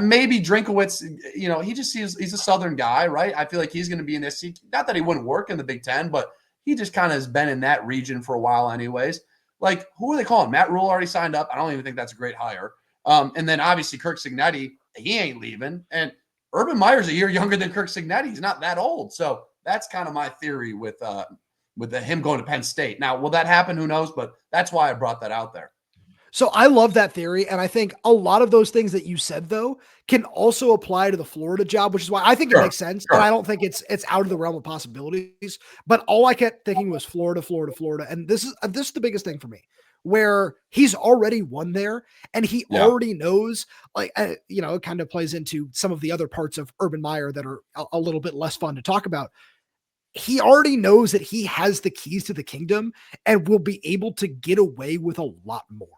Maybe Drinkowitz, he just sees he's a Southern guy, right? I feel like he's going to be in the SEC. Not that he wouldn't work in the Big Ten, but he just kind of has been in that region for a while anyways. Like, who are they calling? Matt Rule already signed up. I don't even think that's a great hire. And then obviously Kirk Cignetti, he ain't leaving. And Urban Meyer's a year younger than Kirk Cignetti. He's not that old. So that's kind of my theory with him going to Penn State. Now, will that happen? Who knows? But that's why I brought that out there. So I love that theory. And I think a lot of those things that you said, though, can also apply to the Florida job, which is why I think it makes sense. And I don't think it's out of the realm of possibilities. But all I kept thinking was Florida. And this is the biggest thing for me, where he's already won there and he already knows, it kind of plays into some of the other parts of Urban Meyer that are a little bit less fun to talk about. He already knows that he has the keys to the kingdom and will be able to get away with a lot more.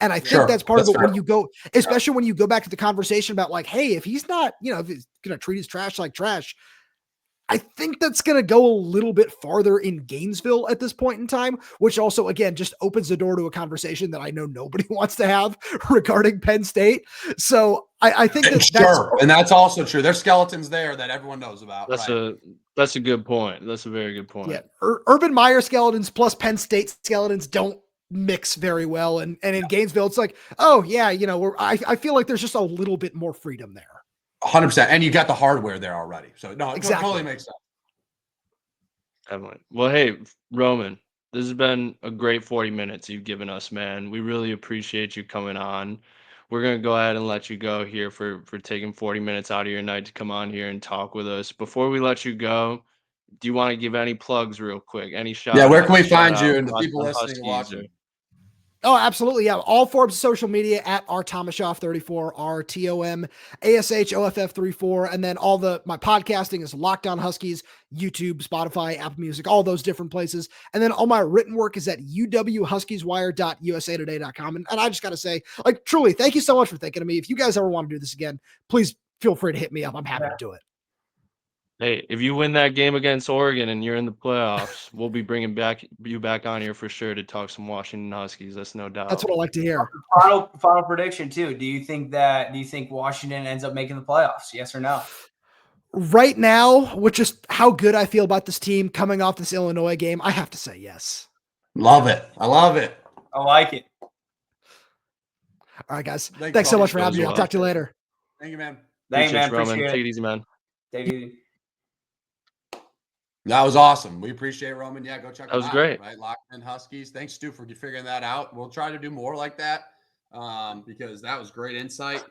And I think that's part of it when you go, especially when you go back to the conversation about like, hey, if he's not, if he's going to treat his trash like trash, I think that's going to go a little bit farther in Gainesville at this point in time, which also, again, just opens the door to a conversation that I know nobody wants to have regarding Penn State. So I think that's and that's also true. There's skeletons there that everyone knows about. That's a good point. That's a very good point. Yeah. Urban Meyer skeletons plus Penn State skeletons don't mix very well. And in Gainesville, it's like, oh yeah, I feel like there's just a little bit more freedom there. 100%. And you got the hardware there already. So no, it totally makes sense. Definitely. Well, hey, Roman, this has been a great 40 minutes you've given us, man. We really appreciate you coming on. We're going to go ahead and let you go here for taking 40 minutes out of your night to come on here and talk with us. Before we let you go, do you want to give any plugs real quick? Any shout Yeah, where can we find you and the people listening and watching? Oh, absolutely. Yeah. All forms of social media at rtomashoff34, RTOMASHOFF34. And then my podcasting is Locked On Huskies, YouTube, Spotify, Apple Music, all those different places. And then all my written work is at uwhuskieswire.usatoday.com. And I just got to say, like, truly, thank you so much for thinking of me. If you guys ever want to do this again, please feel free to hit me up. I'm happy to do it. Hey, if you win that game against Oregon and you're in the playoffs, we'll be bringing you back on here for sure to talk some Washington Huskies. That's no doubt. That's what I like to hear. Final prediction too. Do you think Washington ends up making the playoffs? Yes or no? Right now, with just how good I feel about this team coming off this Illinois game, I have to say yes. Love it. I love it. I like it. All right, guys. Thanks so much for having me. I'll talk to you later. Thank you, man. Thank you, man. Appreciate it. Take it easy, man. Take it easy. That was awesome. We appreciate it, Roman. Yeah, go check it out. That was great. Right? Locked In Huskies. Thanks, Stu, for figuring that out. We'll try to do more like that because that was great insight.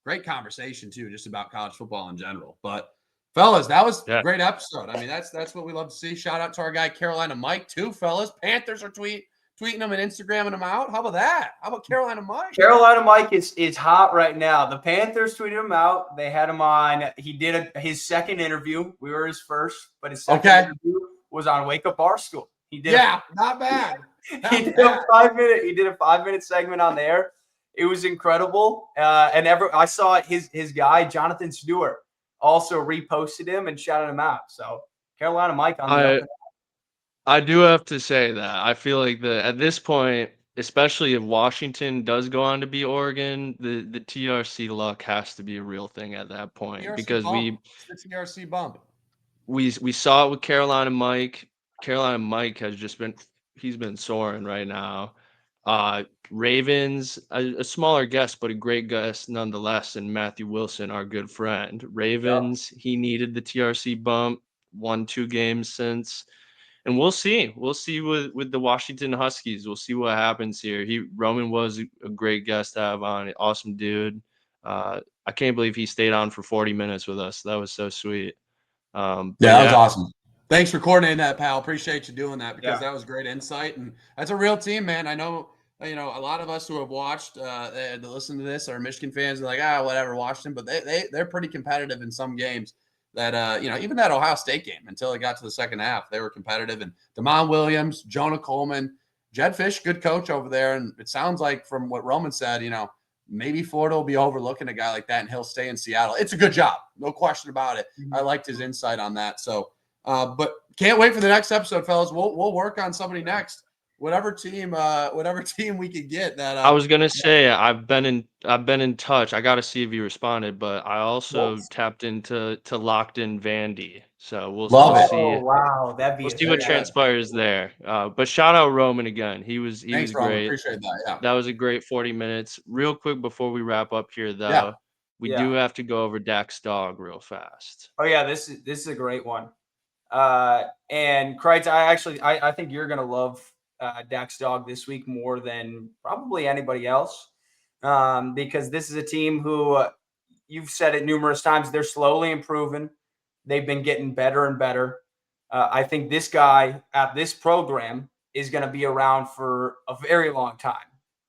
Great conversation, too, just about college football in general. But, fellas, that was a great episode. I mean, that's what we love to see. Shout out to our guy, Carolina Mike, too, fellas. Panthers are tweeting them and Instagramming them out. How about that? How about Carolina Mike? Carolina Mike is hot right now. The Panthers tweeted him out. They had him on. He did his second interview. We were his first, but his second interview was on Wake Up Barstool. He did. Yeah, not bad. He did a 5-minute segment on there. It was incredible. I saw his guy Jonathan Stewart also reposted him and shouted him out. So Carolina Mike on the. I do have to say that I feel like at this point, especially if Washington does go on to be Oregon, the TRC luck has to be a real thing at that point because the TRC bump. We saw it with Carolina Mike. Carolina Mike has he's been soaring right now. Ravens, a smaller guest, but a great guest nonetheless, and Matthew Wilson, our good friend. Ravens, he needed the TRC bump, won 2 games since. And we'll see. We'll see with the Washington Huskies. We'll see what happens here. Roman was a great guest to have on. Awesome dude. I can't believe he stayed on for 40 minutes with us. That was so sweet. That was awesome. Thanks for coordinating that, pal. Appreciate you doing that because that was great insight. And that's a real team, man. I know, a lot of us who have watched to listen to this are Michigan fans. They're like, whatever, Washington. But they're pretty competitive in some games. That even that Ohio State game until it got to the second half, they were competitive. And Damon Williams, Jonah Coleman, Jed Fish, good coach over there. And it sounds like from what Roman said, maybe Florida will be overlooking a guy like that and he'll stay in Seattle. It's a good job, no question about it. I liked his insight on that. So, but can't wait for the next episode, fellas. We'll work on somebody next. whatever team we could get that. I was gonna say I've been in touch. I gotta see if you responded, but I also Yes. tapped into Locked In Vandy. So we'll Love it. see. Oh wow, that'd be We'll a see what Yeah. transpires there. But shout out Roman again. He was Thanks, Roman. great. Appreciate that. Yeah. That was a great 40 minutes. Real quick before we wrap up here, Yeah. though, we do Yeah. have to go over Dak's Dawg real fast. Oh yeah, this is a great one. And Kreitz, I think you're gonna love Dak's Dawg this week more than probably anybody else, because this is a team who you've said it numerous times. They're slowly improving. They've been getting better and better. I think this guy at this program is going to be around for a very long time,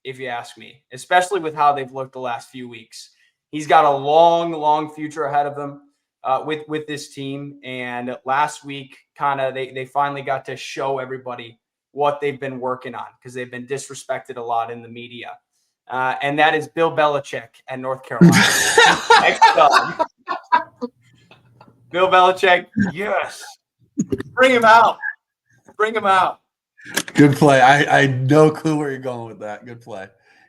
if you ask me, especially with how they've looked the last few weeks. He's got a long, long future ahead of him with this team. And last week, they finally got to show everybody what they've been working on because they've been disrespected a lot in the media. And that is Bill Belichick at North Carolina. Bill Belichick, yes. Bring him out. Bring him out. Good play. I no clue where you're going with that. Good play.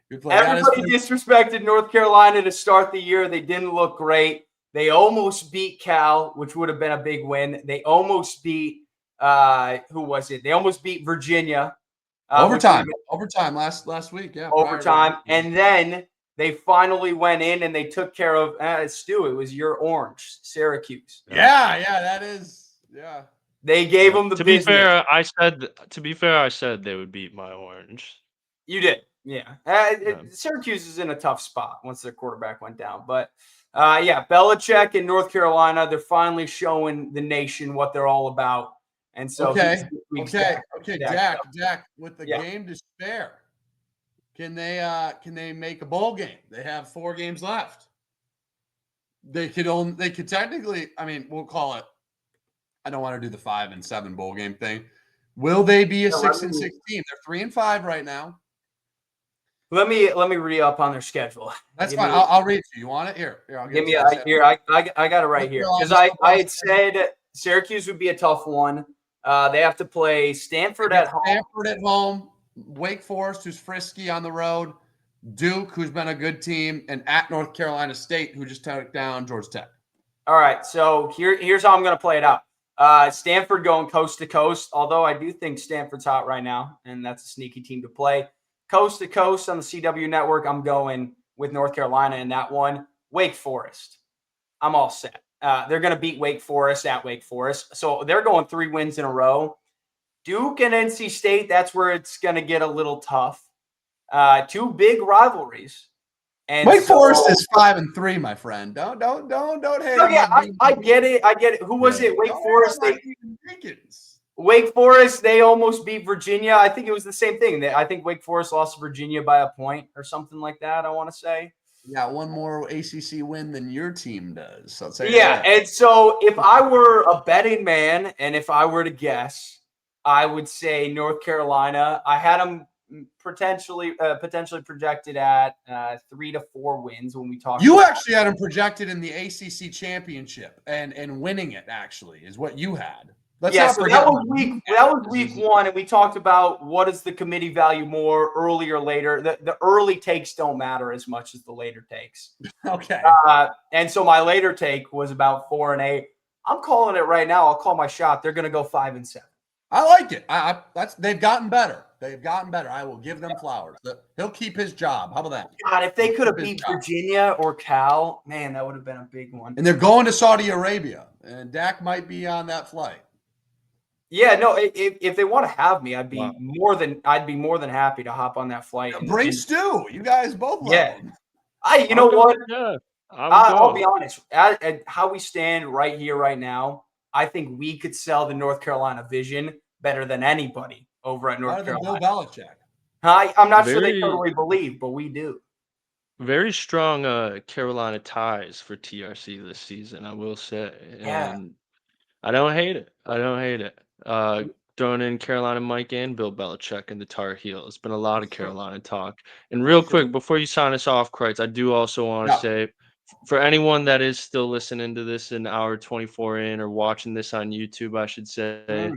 Good play. Everybody disrespected North Carolina to start the year. They didn't look great. They almost beat Cal, which would have been a big win. They almost beat who was it? They almost beat Virginia. Overtime last week. Yeah. Overtime. And then they finally went in and they took care of Stu. It was your Orange, Syracuse. Yeah, that is. Yeah. They gave them the To business. be fair, I said they would beat my Orange. You did. Yeah. Syracuse is in a tough spot once their quarterback went down. But Belichick in North Carolina, they're finally showing the nation what they're all about. And so Dak, with the game to spare, can they make a bowl game? They have 4 games left. They could technically, I mean, we'll call it, I don't want to do the 5-7 bowl game thing. Will they be a 6-6 team? They're 3-5 right now. Let me re-up on their schedule. That's fine. I'll read to you. You want it? Here. I'll give me I got it right here. Because I had said Syracuse would be a tough one. They have to play Stanford at home. Wake Forest, who's frisky on the road, Duke, who's been a good team, and at North Carolina State, who just took down Georgia Tech. All right, so here's how I'm going to play it out. Stanford going coast to coast, although I do think Stanford's hot right now, and that's a sneaky team to play. Coast to coast on the CW network, I'm going with North Carolina in that one. Wake Forest, I'm all set. They're going to beat Wake Forest at Wake Forest. So they're going 3 wins in a row. Duke and NC State, that's where it's going to get a little tough. 2 big rivalries. And Wake Forest is 5-3, my friend. Don't hate. Oh, yeah, I get it. Who was it? Wake Forest. Wake Forest, they almost beat Virginia. I think it was the same thing. I think Wake Forest lost to Virginia by a point or something like that, I want to say. Yeah, 1 more ACC win than your team does. So and so if I were a betting man and if I were to guess, I would say North Carolina. I had them potentially projected at 3 to 4 wins when we talked. You actually had them projected in the ACC championship and winning it. Actually, is what you had. So that was week 1, and we talked about what is the committee value more early or later. The early takes don't matter as much as the later takes. Okay. And so my later take was about 4-8. I'm calling it right now. I'll call my shot. They're going to go 5-7. I like it. They've gotten better. I will give them flowers. He'll keep his job. How about that? God, if they could have beat Virginia or Cal, man, that would have been a big one. And they're going to Saudi Arabia, and Dak might be on that flight. Yeah, no. If they want to have me, I'd be more than happy to hop on that flight. Bring Stu. You guys both love him. You know what? Yeah, I'll be honest. At how we stand right here, right now, I think we could sell the North Carolina vision better than anybody over at North Carolina. Bill Belichick. I'm not sure they totally believe, but we do. Very strong Carolina ties for TRC this season, I will say. And I don't hate it. Throwing in Carolina Mike and Bill Belichick and the Tar Heel. It's been a lot of Carolina talk. And real quick, before you sign us off, Kreitz, I do also want to say, for anyone that is still listening to this in hour 24 in or watching this on YouTube, I should say,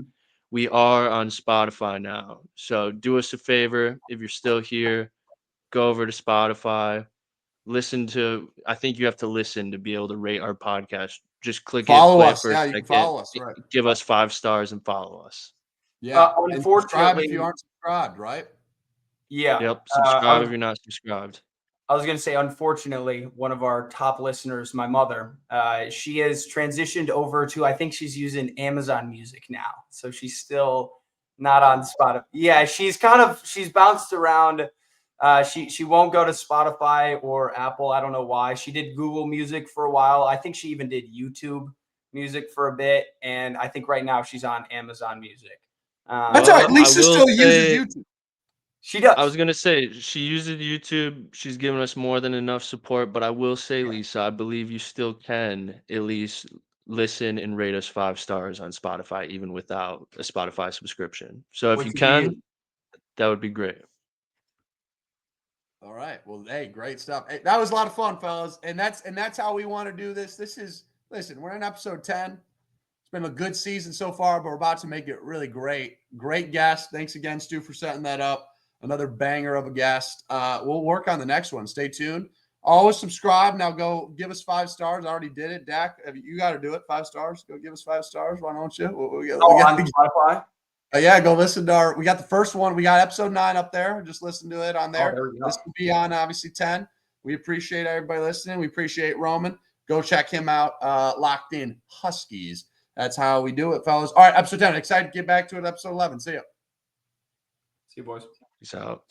we are on Spotify now. So do us a favor if you're still here, go over to Spotify, listen to. I think you have to listen to be able to rate our podcast. Just click it, Follow play it us. for a Yeah, you can second, follow us. Right. give us 5 stars, and follow us. Yeah. And subscribe if Unfortunately, you aren't subscribed, right? yeah. Yep, subscribe if you're not subscribed. I was going to say, unfortunately, one of our top listeners, my mother, she has transitioned over to, I think she's using Amazon Music now. So she's still not on Spotify. Yeah, she's bounced around. She won't go to Spotify or Apple. I don't know why. She did Google Music for a while. I think she even did YouTube Music for a bit. And I think right now she's on Amazon Music. That's all right. Well, I Lisa will still uses say YouTube. She does. I was gonna say she uses YouTube. She's given us more than enough support, but I will say, Lisa, I believe you still can at least listen and rate us 5 stars on Spotify, even without a Spotify subscription. So if Which you would be you. can, that would be great. All right. Well, hey, great stuff. Hey, that was a lot of fun, fellas. And that's how we want to do this. Listen, we're in episode 10. It's been a good season so far, but we're about to make it really great. Great guest. Thanks again, Stu, for setting that up. Another banger of a guest. We'll work on the next one. Stay tuned. Always subscribe. Now go give us 5 stars. I already did it. Dak, you got to do it. 5 stars. Go give us 5 stars. Why don't you? On Spotify. Yeah, go listen to we got the first one. We got episode 9 up there. Just listen to it on there. There we go. This will be on obviously 10. We appreciate everybody listening. We appreciate Roman. Go check him out. Locked In Huskies. That's how we do it, fellas. All right, episode 10. Excited to get back to it. Episode 11. See ya. See you, boys. Peace out.